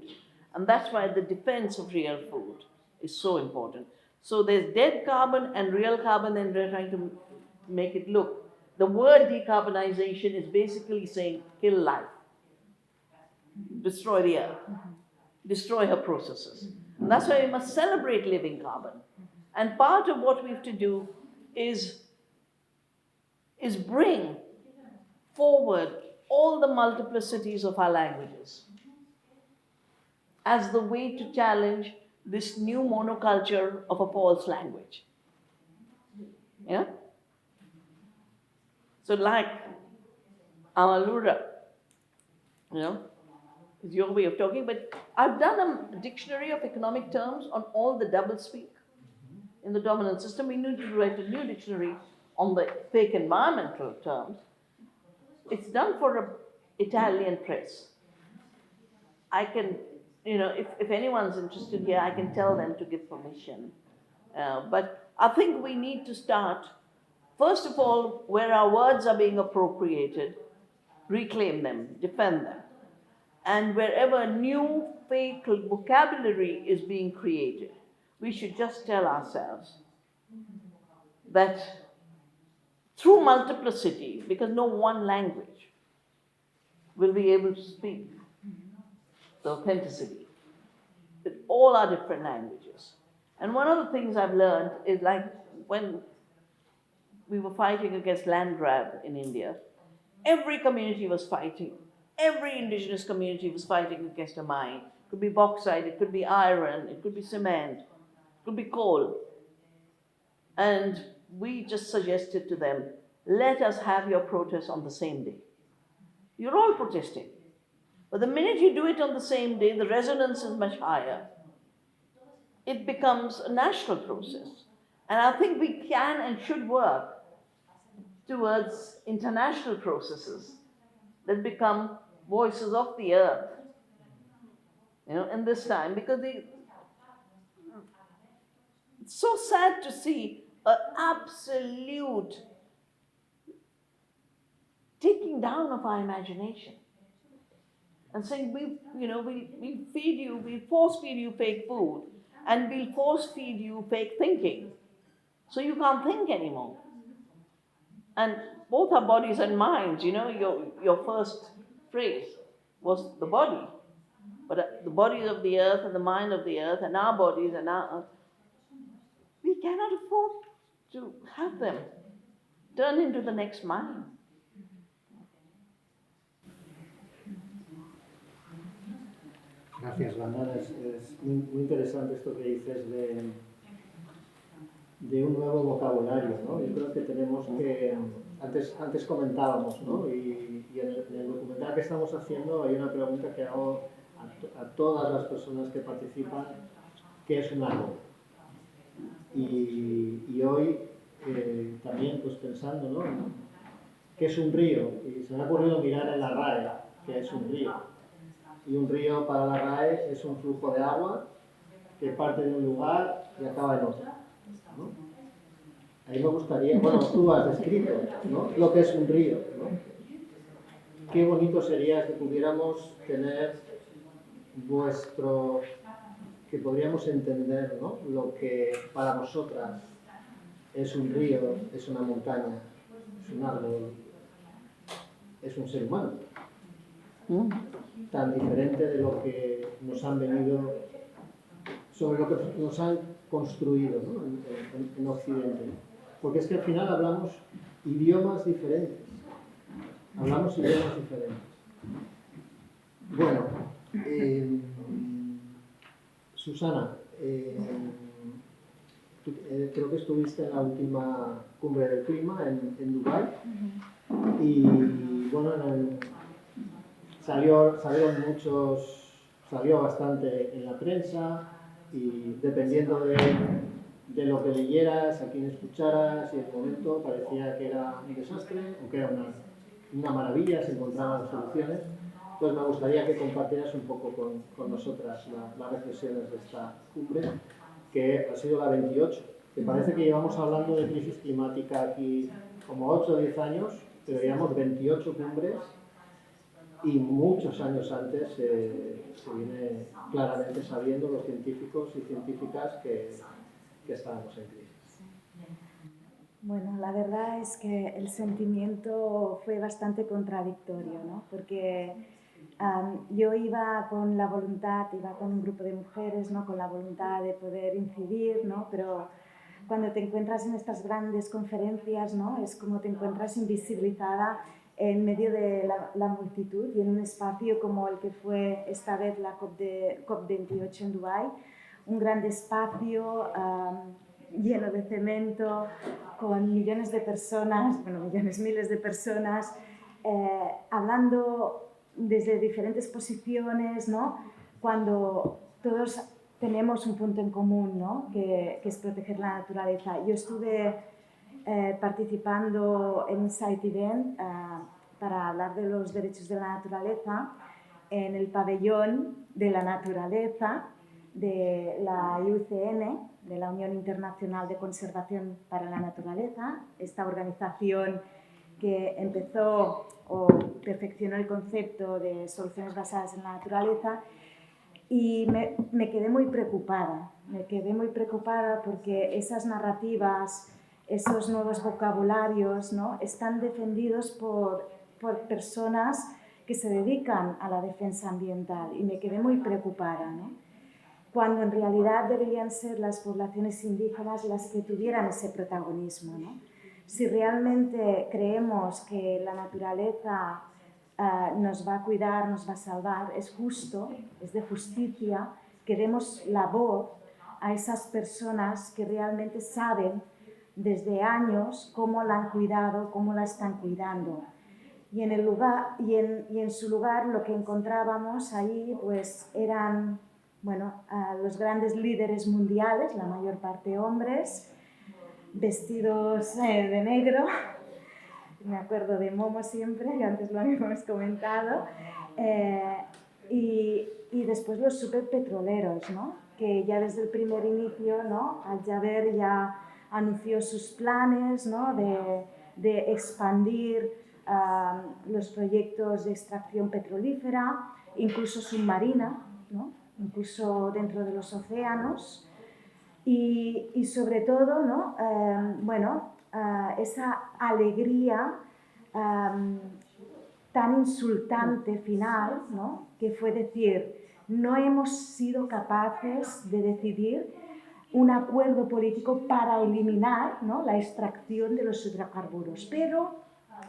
[SPEAKER 3] And that's why the defense of real food is so important. So there's dead carbon and real carbon, and we're trying to make it look. The word decarbonization is basically saying kill life. Destroy the earth. Destroy her processes. And that's why we must celebrate living carbon. And part of what we have to do is bring forward all the multiplicities of our languages as the way to challenge this new monoculture of a false language. Yeah? So like Amalura, you know, is your way of talking, but I've done a dictionary of economic terms on all the doublespeak in the dominant system. We need to write a new dictionary on the fake environmental terms. It's done for an Italian press. I can, you know, if anyone's interested here, I can tell them to give permission. But I think we need to start, first of all, where our words are being appropriated, reclaim them, defend them. And wherever new fake vocabulary is being created, we should just tell ourselves that through multiplicity, because no one language will be able to speak the authenticity, but all are different languages. And one of the things I've learned is, like when we were fighting against land grab in India, every community was fighting. Every indigenous community was fighting against a mine. It could be bauxite, it could be iron, it could be cement, it could be coal. And we just suggested to them, let us have your protest on the same day. You're all protesting. But the minute you do it on the same day, the resonance is much higher. It becomes a national process. And I think we can and should work towards international processes that become voices of the earth, in this time, because it's so sad to see an absolute taking down of our imagination and saying, we feed you, we force feed you fake food, and we'll force feed you fake thinking. So you can't think anymore. And both our bodies and minds, your first phrase was the body. But the bodies of the earth and the mind of the earth and our bodies and we cannot afford to have them turn into the next mind.
[SPEAKER 1] Gracias, Vandana. Es muy interesante esto que dices de un nuevo vocabulario, ¿no? Yo creo que tenemos que, antes comentábamos, ¿no? Y en el documental que estamos haciendo hay una pregunta que hago a todas las personas que participan, ¿qué es un árbol? Y hoy también pues pensando, ¿no? ¿Qué es un río? Y se me ha ocurrido mirar en la RAE, ¿qué es un río? Y un río para la RAE es un flujo de agua que parte de un lugar y acaba en otro, ¿no? Ahí me gustaría, bueno, tú has descrito, ¿no?, lo que es un río, ¿no? Qué bonito sería que pudiéramos tener que podríamos entender, ¿no?, lo que para vosotras es un río, es una montaña, es un árbol, es un ser humano. Tan diferente de lo que nos han venido, sobre lo que nos han construido, ¿no?, en Occidente. Porque es que al final hablamos idiomas diferentes. Bueno, Susana, tú, creo que estuviste en la última cumbre del clima en Dubái. Y bueno, salió bastante en la prensa, y dependiendo de lo que leyeras, a quién escucharas y el momento, parecía que era un desastre o que era una maravilla, se encontraban soluciones. Entonces me gustaría que compartieras un poco con nosotras las reflexiones de esta cumbre, que ha sido la 28, que parece que llevamos hablando de crisis climática aquí como 8 o 10 años, pero llevamos 28 cumbres. Y muchos años antes se viene claramente sabiendo los científicos y científicas que estábamos en crisis.
[SPEAKER 2] Bueno, la verdad es que el sentimiento fue bastante contradictorio, ¿no? Porque yo iba con un grupo de mujeres, ¿no?, con la voluntad de poder incidir, ¿no? Pero cuando te encuentras en estas grandes conferencias, ¿no?, es como te encuentras invisibilizada en medio de la multitud, y en un espacio como el que fue esta vez la COP28 en Dubái, un gran espacio lleno de cemento, con millones de personas, miles de personas, hablando desde diferentes posiciones, ¿no?, cuando todos tenemos un punto en común, ¿no?, que es proteger la naturaleza. Yo estuve participando en un side event para hablar de los derechos de la naturaleza en el pabellón de la naturaleza de la IUCN, de la Unión Internacional de Conservación para la Naturaleza, esta organización que empezó o perfeccionó el concepto de soluciones basadas en la naturaleza. Y me quedé muy preocupada porque esas narrativas, esos nuevos vocabularios, ¿no?, están defendidos por personas que se dedican a la defensa ambiental, y me quedé muy preocupada, ¿no? cuando en realidad deberían ser las poblaciones indígenas las que tuvieran ese protagonismo, ¿no? Si realmente creemos que la naturaleza nos va a cuidar, nos va a salvar, es justo, es de justicia que demos la voz a esas personas que realmente saben desde años cómo la han cuidado, cómo la están cuidando. Y en su lugar lo que encontrábamos ahí pues eran los grandes líderes mundiales, la mayor parte hombres, vestidos de negro. Me acuerdo de Momo siempre, que antes lo habíamos comentado, y después los superpetroleros, ¿no? Que ya desde el primer inicio, ¿no? Al-Jaber ya anunció sus planes, ¿no? de expandir los proyectos de extracción petrolífera, incluso submarina, ¿no? Incluso dentro de los océanos, y sobre todo, ¿no? Esa alegría tan insultante final, ¿no? Que fue decir, no hemos sido capaces de decidir un acuerdo político para eliminar, ¿no? La extracción de los hidrocarburos, pero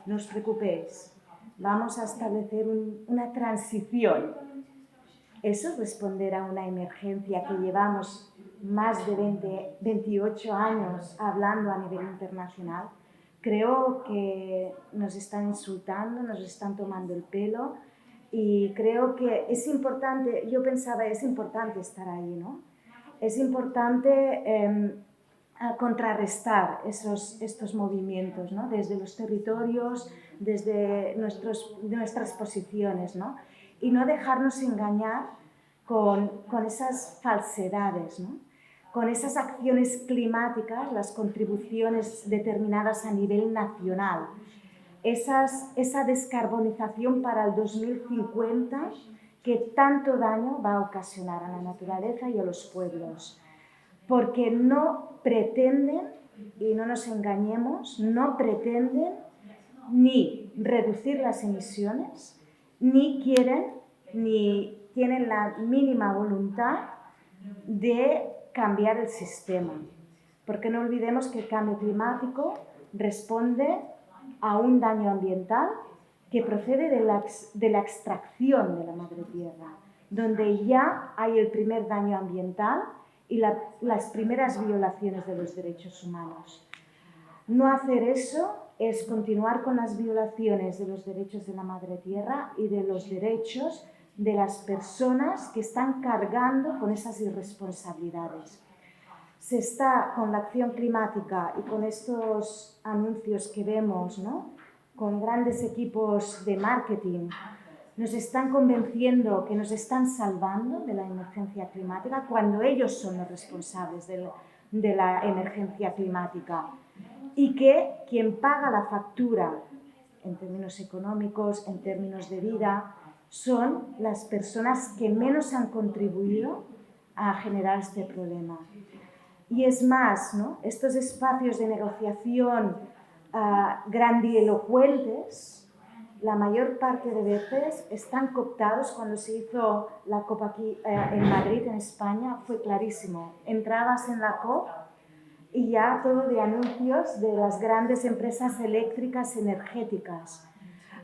[SPEAKER 2] no os preocupéis, vamos a establecer una transición. Eso es responder a una emergencia que llevamos más de 28 años hablando a nivel internacional. Creo que nos están insultando, nos están tomando el pelo y creo que es importante, yo pensaba, es importante estar ahí, ¿no? Es importante contrarrestar estos movimientos, ¿no? Desde los territorios, desde nuestras posiciones, ¿no? Y no dejarnos engañar con esas falsedades, ¿no? Con esas acciones climáticas, las contribuciones determinadas a nivel nacional, esa descarbonización para el 2050 que tanto daño va a ocasionar a la naturaleza y a los pueblos. Porque no pretenden, y no nos engañemos, no pretenden ni reducir las emisiones, ni quieren, ni tienen la mínima voluntad de cambiar el sistema. Porque no olvidemos que el cambio climático responde a un daño ambiental que procede de la extracción de la madre tierra, donde ya hay el primer daño ambiental y las primeras violaciones de los derechos humanos. No hacer eso es continuar con las violaciones de los derechos de la madre tierra y de los derechos de las personas que están cargando con esas irresponsabilidades. Se está con la acción climática y con estos anuncios que vemos, ¿no? Con grandes equipos de marketing, nos están convenciendo que nos están salvando de la emergencia climática cuando ellos son los responsables de la emergencia climática y que quien paga la factura en términos económicos, en términos de vida, son las personas que menos han contribuido a generar este problema. Y es más, ¿no? Estos espacios de negociación grandielocuentes, la mayor parte de veces están cooptados. Cuando se hizo la COP aquí en Madrid, en España, fue clarísimo. Entrabas en la COP y ya todo de anuncios de las grandes empresas eléctricas energéticas.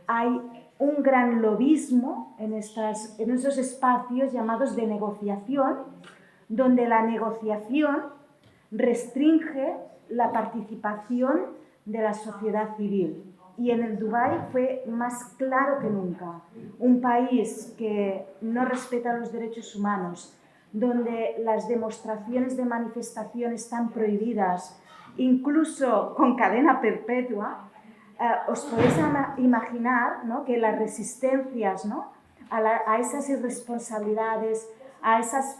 [SPEAKER 2] Hay un gran lobismo en esos espacios llamados de negociación, donde la negociación restringe la participación de la sociedad civil. Y en el Dubái fue más claro que nunca. Un país que no respeta los derechos humanos, donde las demostraciones de manifestación están prohibidas, incluso con cadena perpetua, os podéis imaginar, ¿no? Que las resistencias, ¿no? a esas irresponsabilidades, a esas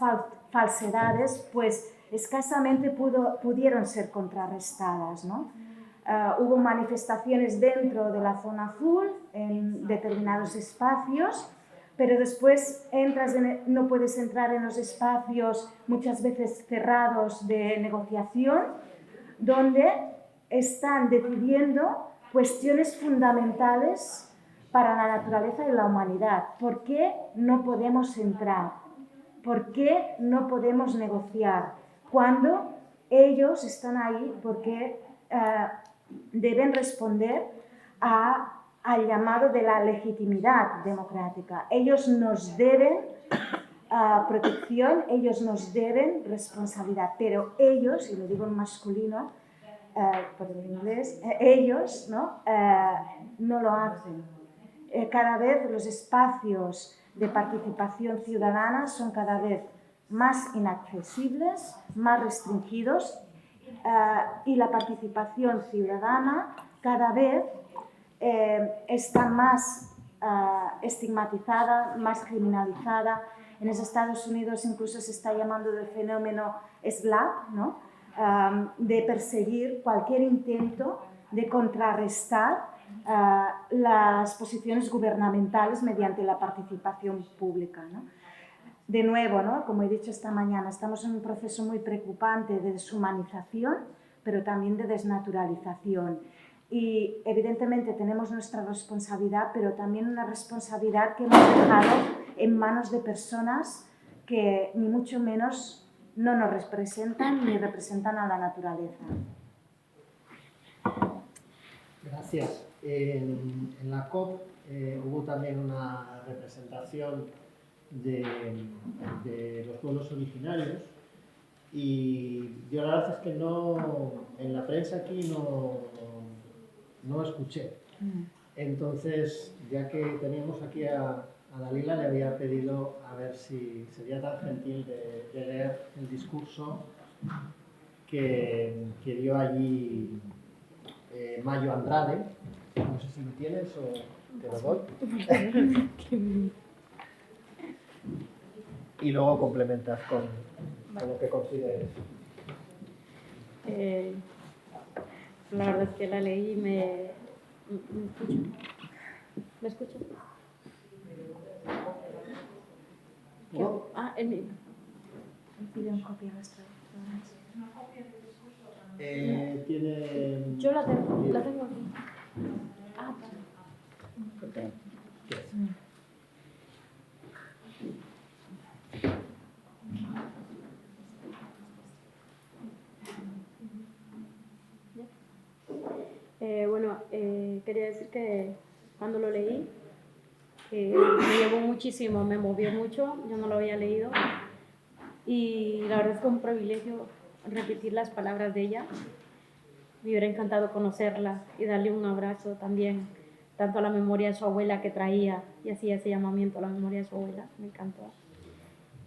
[SPEAKER 2] falsedades, pues escasamente pudieron ser contrarrestadas, ¿no? Hubo manifestaciones dentro de la zona azul en determinados espacios, pero después no puedes entrar en los espacios muchas veces cerrados de negociación, donde están decidiendo cuestiones fundamentales para la naturaleza y la humanidad. ¿Por qué no podemos entrar? ¿Por qué no podemos negociar cuando ellos están ahí? Porque deben responder al llamado de la legitimidad democrática. Ellos nos deben protección, ellos nos deben responsabilidad, pero ellos, y lo digo en masculino, por el inglés, ellos no lo hacen. Cada vez los espacios de participación ciudadana son cada vez más inaccesibles, más restringidos y la participación ciudadana cada vez está más estigmatizada, más criminalizada. En los Estados Unidos incluso se está llamando el fenómeno SLAPP, ¿no? De perseguir cualquier intento de contrarrestar las posiciones gubernamentales mediante la participación pública, ¿no? De nuevo, ¿no? Como he dicho esta mañana, estamos en un proceso muy preocupante de deshumanización, pero también de desnaturalización. Y evidentemente tenemos nuestra responsabilidad, pero también una responsabilidad que hemos dejado en manos de personas que ni mucho menos no nos representan ni representan a la naturaleza.
[SPEAKER 1] Gracias. En la COP hubo también una representación de los pueblos originarios y yo la verdad es que en la prensa aquí no escuché. Entonces, ya que teníamos aquí a Dalila, le había pedido a ver si sería tan gentil de leer el discurso que dio allí Mayo Andrade. No sé si lo tienes o te lo doy. Y luego complementas con lo que consideres.
[SPEAKER 4] La verdad es que la leí y ¿me escucho?
[SPEAKER 1] ¿No?
[SPEAKER 4] El mío.
[SPEAKER 1] Tiene...
[SPEAKER 4] Yo la tengo aquí. Vale. Quería decir que cuando lo leí me llevó muchísimo, me movió mucho, yo no lo había leído y la verdad es que es un privilegio repetir las palabras de ella. Me hubiera encantado conocerla y darle un abrazo también, tanto a la memoria de su abuela que traía y hacía ese llamamiento a la memoria de su abuela, me encantó.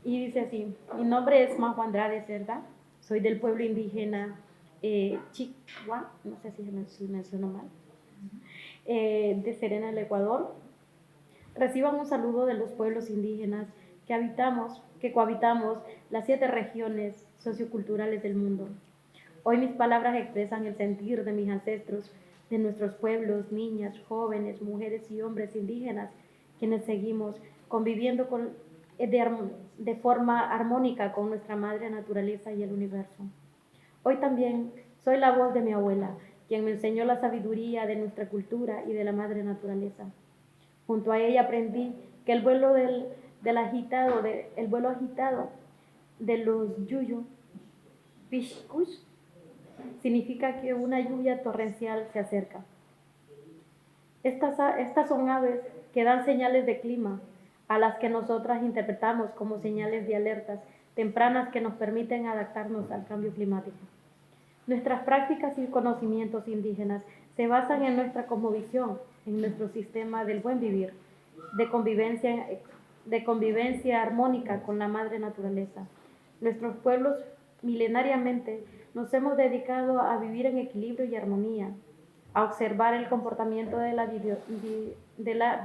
[SPEAKER 4] Y dice así: mi nombre es Majo Andrade Cerda, soy del pueblo indígena Chicwa, no sé si menciono mal, de Serena, el Ecuador. Reciban un saludo de los pueblos indígenas que cohabitamos las 7 regiones socioculturales del mundo. Hoy mis palabras expresan el sentir de mis ancestros, de nuestros pueblos, niñas, jóvenes, mujeres y hombres indígenas, quienes seguimos conviviendo de forma armónica con nuestra madre naturaleza y el universo. Hoy también soy la voz de mi abuela, quien me enseñó la sabiduría de nuestra cultura y de la madre naturaleza. Junto a ella aprendí que el vuelo agitado de los yuyu, pishkush, significa que una lluvia torrencial se acerca. Estas son aves que dan señales de clima, a las que nosotras interpretamos como señales de alertas tempranas que nos permiten adaptarnos al cambio climático. Nuestras prácticas y conocimientos indígenas se basan en nuestra cosmovisión, en nuestro sistema del buen vivir, de convivencia armónica con la madre naturaleza. Nuestros pueblos milenariamente nos hemos dedicado a vivir en equilibrio y armonía, a observar el comportamiento de la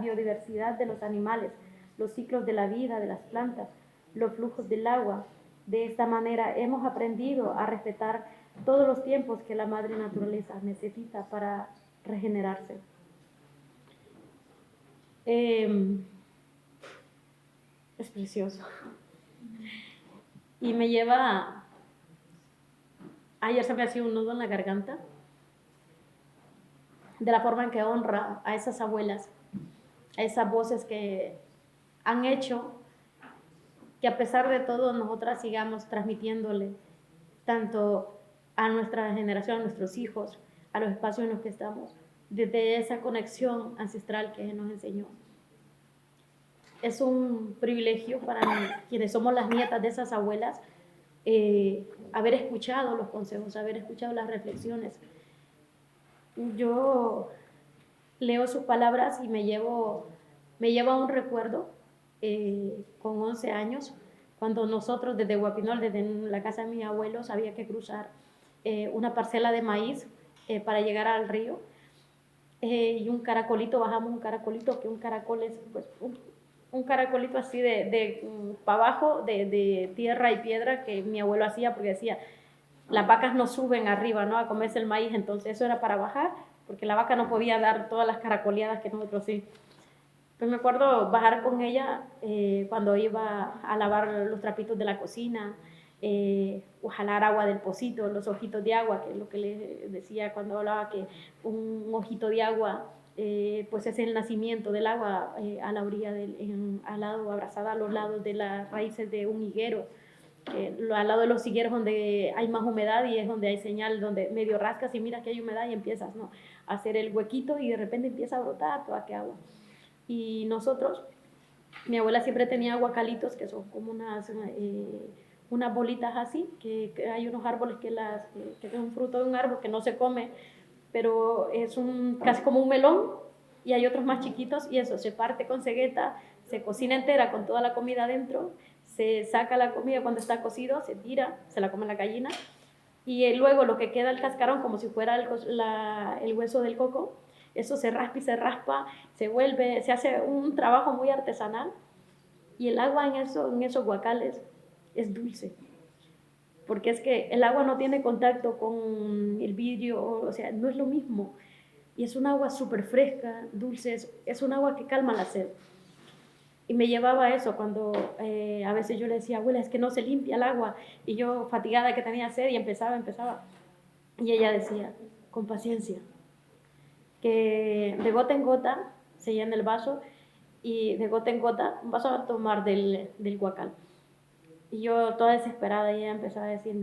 [SPEAKER 4] biodiversidad de los animales, los ciclos de la vida de las plantas, los flujos del agua. De esta manera hemos aprendido a respetar todos los tiempos que la madre naturaleza necesita para regenerarse. Es precioso. Y me lleva... Ayer se me hacía un nudo en la garganta de la forma en que honra a esas abuelas, a esas voces que han hecho que a pesar de todo nosotras sigamos transmitiéndole tanto a nuestra generación, a nuestros hijos, a los espacios en los que estamos, desde esa conexión ancestral que nos enseñó. Es un privilegio para quienes somos las nietas de esas abuelas haber escuchado los consejos, haber escuchado las reflexiones. Yo leo sus palabras y me llevo a un recuerdo con 11 años, cuando nosotros desde Guapinol, desde la casa de mis abuelos, había que cruzar una parcela de maíz para llegar al río. Y un caracolito, bajamos un caracolito, que un caracol es pues, un caracolito así para abajo, de tierra y piedra, que mi abuelo hacía porque decía, las vacas no suben arriba, ¿no?, a comerse el maíz, entonces eso era para bajar, porque la vaca no podía dar todas las caracoleadas que nosotros sí. Pues me acuerdo bajar con ella cuando iba a lavar los trapitos de la cocina, o jalar agua del pocito, los ojitos de agua, que es lo que les decía cuando hablaba, que un ojito de agua pues es el nacimiento del agua a la orilla, al lado, abrazada a los lados de las raíces de un higuero, al lado de los higueros donde hay más humedad y es donde hay señal, donde medio rascas y miras que hay humedad y empiezas, ¿no?, a hacer el huequito y de repente empieza a brotar toda aquella agua. Y nosotros, mi abuela siempre tenía guacalitos, que son como unas bolitas así, que hay unos árboles que es un fruto de un árbol que no se come, pero es casi como un melón, y hay otros más chiquitos, y eso se parte con cegueta, se cocina entera con toda la comida dentro, se saca la comida cuando está cocido, se tira, se la come la gallina, y luego lo que queda el cascarón, como si fuera el hueso del coco, eso se raspa y se raspa, se hace un trabajo muy artesanal, y el agua en esos guacales es dulce, porque es que el agua no tiene contacto con el vidrio, o sea, no es lo mismo, y es un agua súper fresca, dulce, es un agua que calma la sed. Y me llevaba a eso cuando a veces yo le decía, abuela, es que no se limpia el agua, y yo fatigada que tenía sed y empezaba, y ella decía, con paciencia, que de gota en gota se llena el vaso, y de gota en gota vas a tomar del guacal. Y yo toda desesperada, y ella empezaba a decir,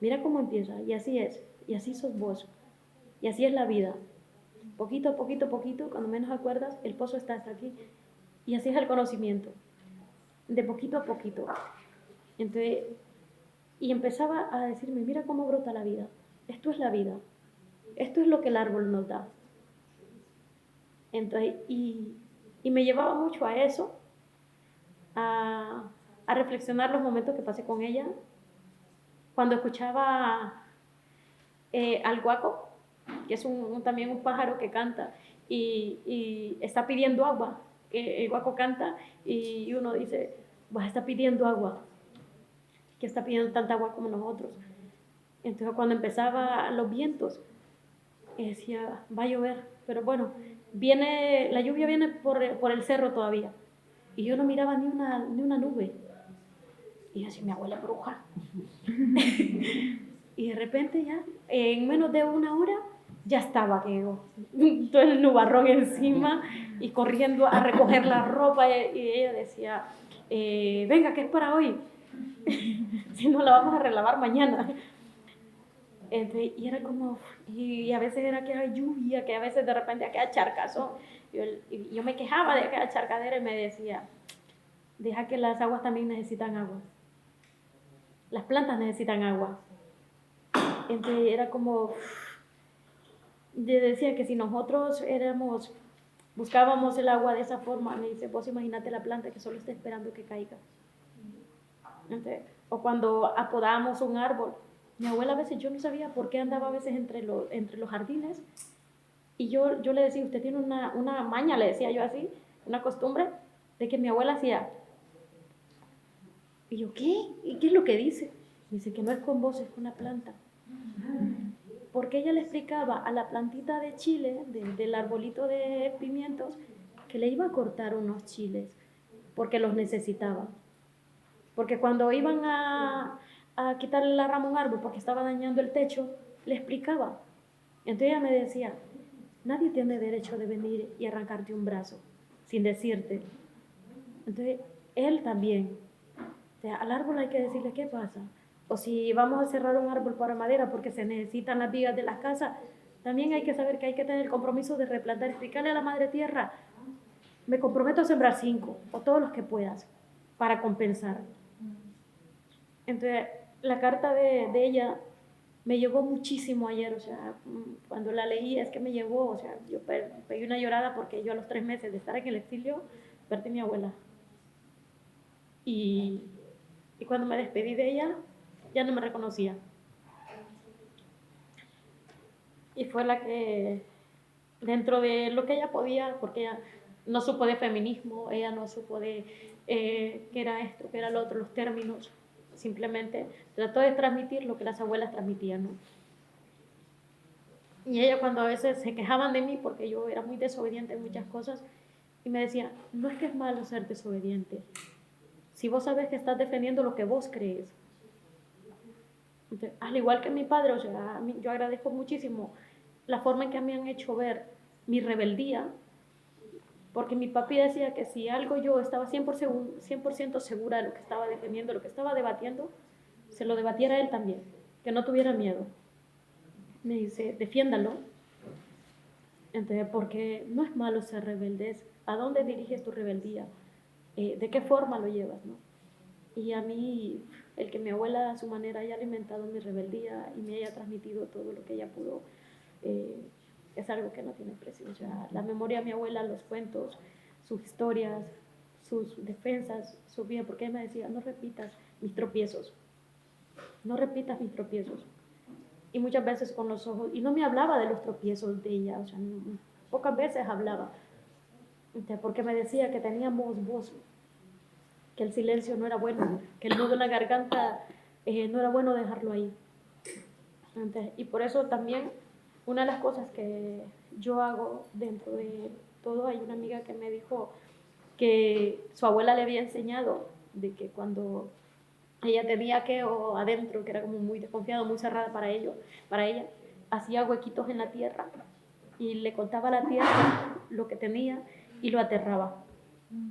[SPEAKER 4] mira cómo empieza, y así es, y así sos vos, y así es la vida. Poquito a poquito, cuando menos acuerdas, el pozo está hasta aquí, y así es el conocimiento, de poquito a poquito. Entonces, y empezaba a decirme, mira cómo brota la vida, esto es la vida, esto es lo que el árbol nos da. Entonces, y me llevaba mucho a eso, a reflexionar los momentos que pasé con ella, cuando escuchaba al guaco, que es también un pájaro que canta y está pidiendo agua. El guaco canta y uno dice, pues está pidiendo agua, que está pidiendo tanta agua como nosotros. Entonces cuando empezaban los vientos, decía, va a llover, pero bueno, la lluvia viene por el cerro todavía. Y yo no miraba ni una nube. Y yo decía, mi abuela es bruja. Y de repente ya, en menos de una hora, ya estaba todo el nubarrón encima y corriendo a recoger la ropa. Y ella decía, venga, que es para hoy. Si no, la vamos a relavar mañana. Y era como, y a veces era que hay lluvia, que a veces de repente aquella charcazo. Yo me quejaba de aquella charcadera y me decía, deja que las aguas también necesitan agua. Las plantas necesitan agua. Entonces era como, yo decía que si nosotros buscábamos el agua de esa forma, me dice, vos imagínate la planta que solo está esperando que caiga. Entonces, o cuando apodamos un árbol, mi abuela a veces, yo no sabía por qué andaba a veces entre los jardines, y yo le decía, usted tiene una maña, le decía yo así, una costumbre, de que mi abuela hacía. Y yo, ¿qué? ¿Y qué es lo que dice? Dice que no es con vos, es con la planta. Porque ella le explicaba a la plantita de chile, del arbolito de pimientos, que le iba a cortar unos chiles, porque los necesitaba. Porque cuando iban a quitarle la rama a un árbol porque estaba dañando el techo, le explicaba. Entonces ella me decía, nadie tiene derecho de venir y arrancarte un brazo sin decirte. Entonces él también Al árbol hay que decirle qué pasa. O si vamos a cerrar un árbol para madera porque se necesitan las vigas de las casas, también hay que saber que hay que tener el compromiso de replantar, explicarle a la madre tierra, me comprometo a sembrar 5 o todos los que puedas para compensar. Entonces, la carta de ella me llegó muchísimo ayer, o sea, cuando la leí es que me llegó, o sea, yo pegué una llorada porque yo a los 3 meses de estar en el exilio perdí a mi abuela. Y cuando me despedí de ella, ya no me reconocía. Y fue la que, dentro de lo que ella podía, porque ella no supo de feminismo, ella no supo de qué era esto, qué era lo otro, los términos, simplemente trató de transmitir lo que las abuelas transmitían, ¿no? Y ella cuando a veces se quejaban de mí porque yo era muy desobediente en muchas cosas, y me decía, no es que es malo ser desobediente, si vos sabes que estás defendiendo lo que vos crees. Entonces, al igual que mi padre, o sea, yo agradezco muchísimo la forma en que me han hecho ver mi rebeldía, porque mi papi decía que si algo yo estaba 100% segura de lo que estaba defendiendo, lo que estaba debatiendo, se lo debatiera él también, que no tuviera miedo. Me dice, defiéndalo. Entonces, porque no es malo ser rebelde, ¿a dónde diriges tu rebeldía? ¿De qué forma lo llevas, no? Y a mí, el que mi abuela a su manera haya alimentado mi rebeldía y me haya transmitido todo lo que ella pudo, es algo que no tiene precio. O sea, la memoria de mi abuela, los cuentos, sus historias, sus defensas, su vida, porque ella me decía, no repitas mis tropiezos, no repitas mis tropiezos. Y muchas veces con los ojos, y no me hablaba de los tropiezos de ella, o sea, pocas veces hablaba, porque me decía que teníamos voz, que el silencio no era bueno, que el nudo en la garganta no era bueno dejarlo ahí. Entonces, y por eso también una de las cosas que yo hago dentro de todo, hay una amiga que me dijo que su abuela le había enseñado de que cuando ella tenía o adentro, que era como muy desconfiado, muy cerrada para ella, hacía huequitos en la tierra y le contaba a la tierra lo que tenía y lo aterraba.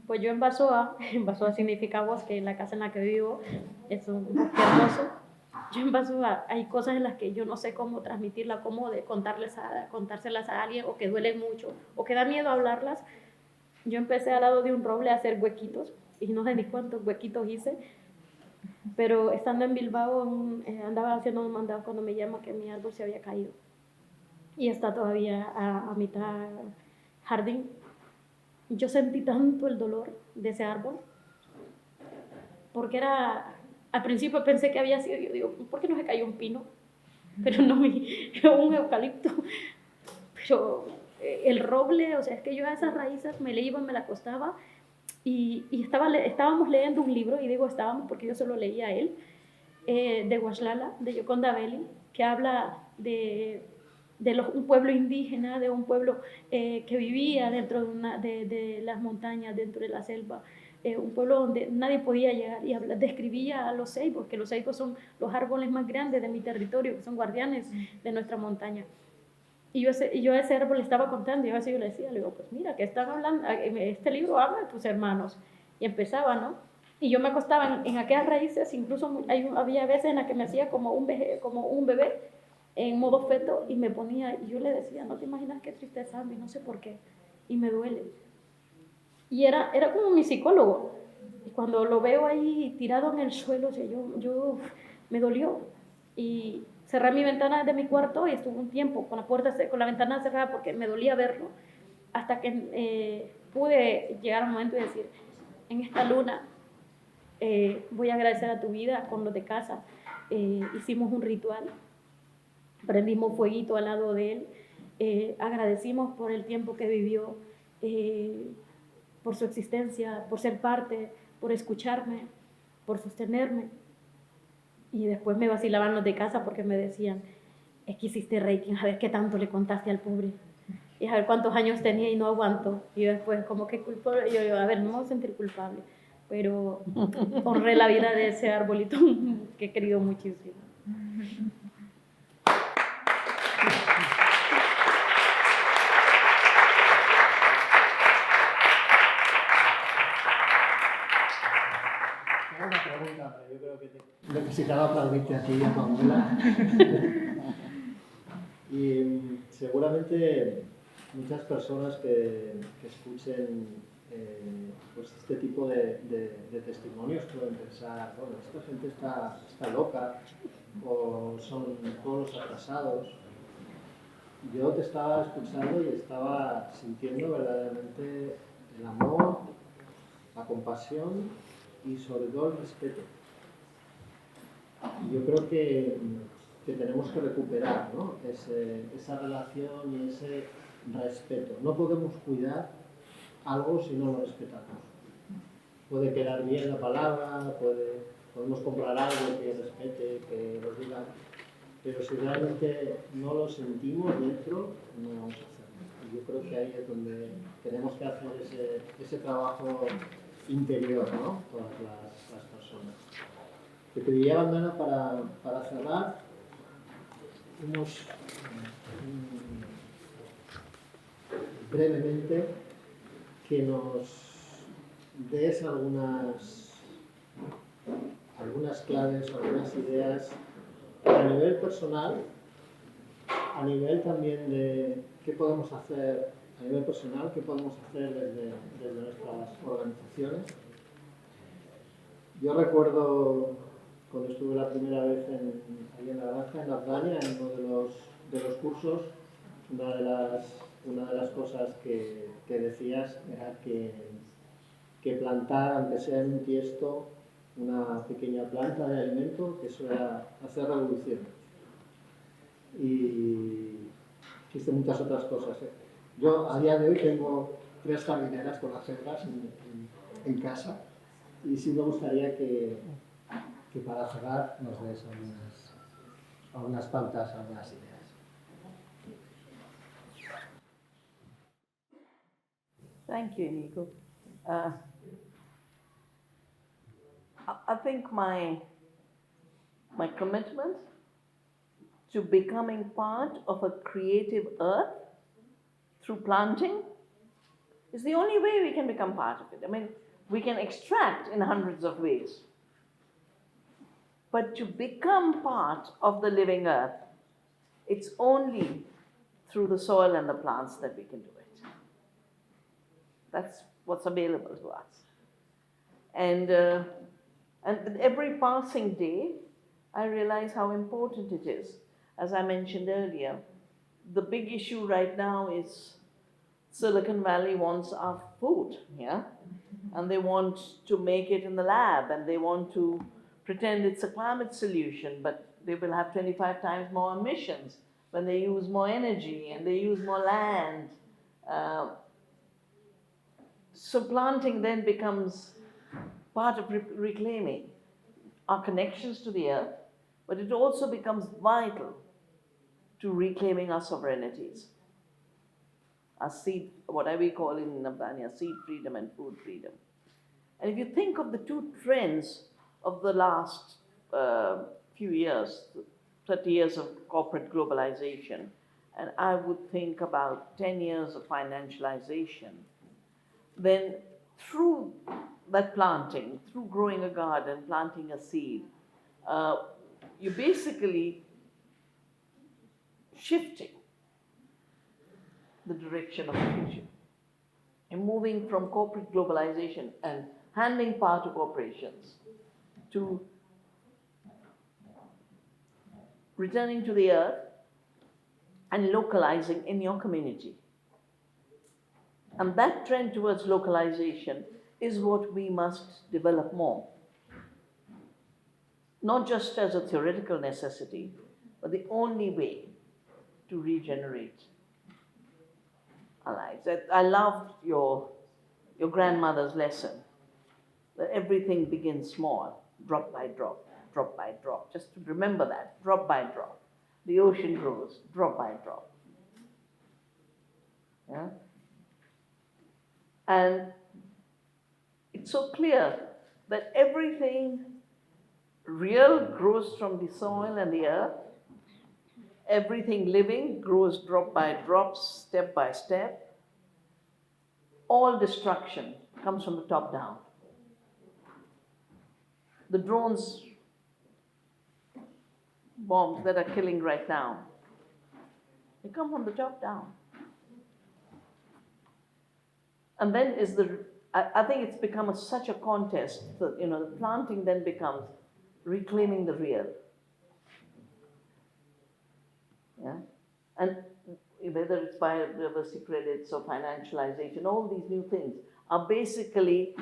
[SPEAKER 4] Pues yo en Basoa significa bosque, en la casa en la que vivo es un bosque hermoso. Yo en Basoa hay cosas en las que yo no sé cómo transmitirlas, cómo contárselas a alguien, o que duelen mucho, o que da miedo hablarlas. Yo empecé al lado de un roble a hacer huequitos, y no sé ni cuántos huequitos hice, pero estando en Bilbao andaba haciendo un mandado cuando me llama que mi árbol se había caído. Y está todavía a mitad jardín. Yo sentí tanto el dolor de ese árbol, porque al principio pensé que había sido, yo digo, ¿por qué no se cayó un pino? Pero no, un eucalipto. Pero el roble, o sea, es que yo a esas raíces me le iba, me la acostaba, y estábamos leyendo un libro, y digo estábamos porque yo solo leía a él, de Huashlala, de Yoconda Belli, que habla de un pueblo indígena, de un pueblo que vivía dentro de las montañas, dentro de la selva, un pueblo donde nadie podía llegar, y describía a los ceibos, que los ceibos son los árboles más grandes de mi territorio, que son guardianes de nuestra montaña. Y yo a ese árbol le estaba contando, y a veces yo le decía, le digo, pues mira, que están hablando, este libro habla de tus hermanos, y empezaba, ¿no? Y yo me acostaba en aquellas raíces, incluso había veces en las que me hacía como un bebé, en modo feto, y me ponía, y yo le decía, no te imaginas qué tristeza, a mí no sé por qué, y me duele. Y era como mi psicólogo, y cuando lo veo ahí tirado en el suelo, o sea, yo me dolió, y cerré mi ventana de mi cuarto y estuve un tiempo con la ventana cerrada porque me dolía verlo, hasta que pude llegar a un momento y decir, en esta luna voy a agradecer a tu vida con los de casa. Hicimos un ritual, prendimos fueguito al lado de él, agradecimos por el tiempo que vivió, por su existencia, por ser parte, por escucharme, por sostenerme. Y después me vacilaban los de casa porque me decían, es que hiciste rating, a ver qué tanto le contaste al pobre, y a ver cuántos años tenía y no aguantó. Y después, como que culpable, yo a ver, no me voy a sentir culpable, pero honré la vida de ese arbolito que he querido muchísimo.
[SPEAKER 1] Tengo una pregunta necesitaba aplaudirte a ti y a tu abuela. Y seguramente muchas personas que escuchen pues este tipo de testimonios pueden pensar, bueno, esta gente está loca o son todos los atrasados. Yo te estaba escuchando y estaba sintiendo verdaderamente el amor, la compasión y sobre todo el respeto. Y yo creo que tenemos que recuperar, ¿no? Esa relación y ese respeto. No podemos cuidar algo si no lo respetamos. Puede quedar bien la palabra, podemos comprar algo que respete, que nos diga, pero si realmente no lo sentimos dentro, no vamos a hacerlo. Y yo creo que ahí es donde tenemos que hacer ese trabajo interior, ¿no? Todas las personas. Te pediría, Vandana, para cerrar, brevemente que nos des algunas claves, algunas ideas a nivel personal, a nivel también de qué podemos hacer a nivel personal, qué podemos hacer desde nuestras organizaciones. Yo recuerdo cuando estuve la primera vez ahí en la granja, en Afgania, en uno de los cursos, una de las cosas que decías era que plantar, aunque sea en un tiesto, una pequeña planta de alimento, que eso era hacer revolución. Y existen muchas otras cosas. Yo a día de hoy tengo 3 jardineras con las cegas en casa y sí me gustaría que para cerrar nos des algunas pautas, algunas ideas.
[SPEAKER 3] Thank you, Inigo. I think my commitment to becoming part of a creative earth through planting is the only way we can become part of it. I mean, we can extract in hundreds of ways. But to become part of the living earth, it's only through the soil and the plants that we can do it. That's what's available to us. And every passing day, I realize how important it is. As I mentioned earlier, the big issue right now is Silicon Valley wants our food, yeah? And they want to make it in the lab, and they want to pretend it's a climate solution, but they will have 25 times more emissions when they use more energy and they use more land. So planting then becomes part of reclaiming our connections to the earth, but it also becomes vital to reclaiming our sovereignties. Our seed, what we call in Afghania, seed freedom and food freedom. And if you think of the two trends of the last few years, 30 years of corporate globalization, and I would think about 10 years of financialization, then through that planting, through growing a garden, planting a seed, you're basically shifting the direction of the future and moving from corporate globalization and handing power to corporations to returning to the earth and localizing in your community. And that trend towards localization is what we must develop more. Not just as a theoretical necessity, but the only way to regenerate our lives. I loved your grandmother's lesson, that everything begins small, drop by drop, drop by drop. Just to remember that, drop by drop. The ocean grows, drop by drop. Yeah? And it's so clear that everything real grows from the soil and the earth. Everything living grows drop by drop, step by step. All destruction comes from the top down. The drones bombs that are killing right now. They come from the top down. And then I think it's become such a contest that, the planting then becomes reclaiming the real. Yeah? And whether it's biodiversity credits or financialization, all these new things are basically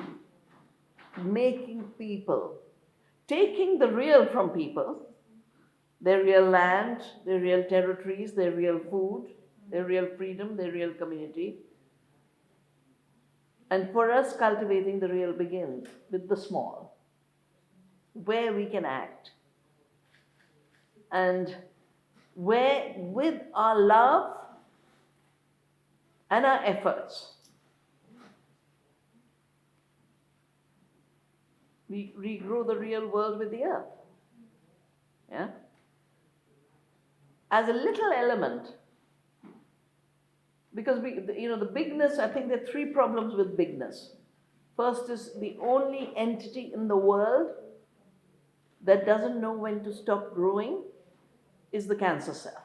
[SPEAKER 3] making people, taking the real from people, their real land, their real territories, their real food, their real freedom, their real community. And for us, cultivating the real begins with the small, where we can act. And where, with our love and our efforts, we regrow the real world with the earth. Yeah? As a little element, because the bigness, I think there are three problems with bigness. First is the only entity in the world that doesn't know when to stop growing is the cancer cell.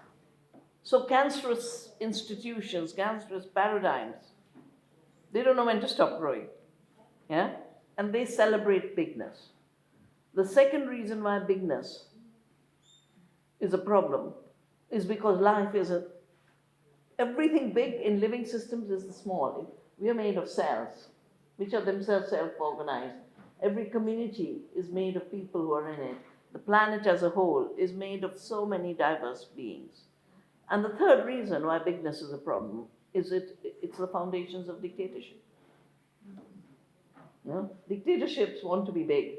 [SPEAKER 3] So cancerous institutions, cancerous paradigms, they don't know when to stop growing. Yeah? And they celebrate bigness. The second reason why bigness is a problem is because life is everything big in living systems is the small. We are made of cells, which are themselves self-organized. Every community is made of people who are in it. The planet as a whole is made of so many diverse beings. And the third reason why bigness is a problem is it's the foundations of dictatorship. Dictatorships want to be big.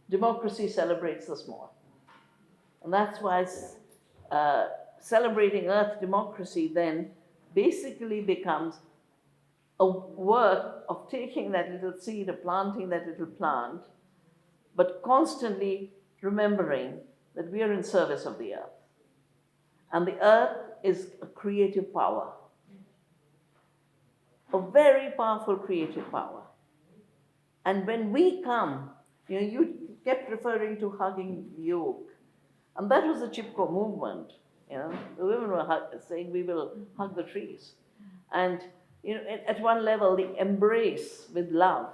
[SPEAKER 3] Democracy celebrates the small. And that's why celebrating Earth democracy then basically becomes a work of taking that little seed, of planting that little plant, but constantly remembering that we are in service of the earth. And the earth is a creative power, a very powerful creative power. And when we come, you kept referring to hugging the oak, and that was the Chipko movement. The women were saying we will hug the trees. And at one level, the embrace with love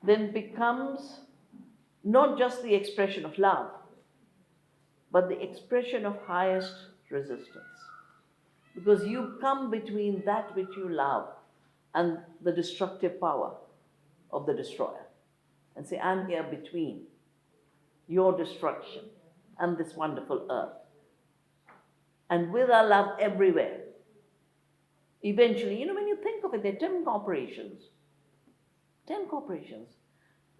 [SPEAKER 3] then becomes not just the expression of love, but the expression of highest resistance. Because you come between that which you love and the destructive power of the destroyer. And say, I'm here between your destruction and this wonderful earth. And with our love everywhere, eventually, when you think of it, there are 10 corporations. 10 corporations.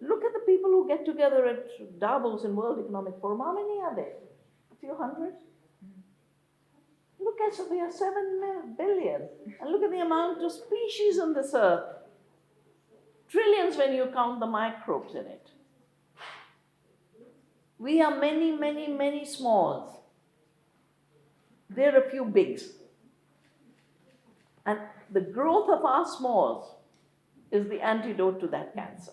[SPEAKER 3] Look at the people who get together at Davos in World Economic Forum. How many are there? A few hundred? Look at, so we are 7 billion. And look at the amount of species on this earth. Trillions when you count the microbes in it. We are many, many, many smalls. There are a few bigs. And the growth of our smalls is the antidote to that cancer.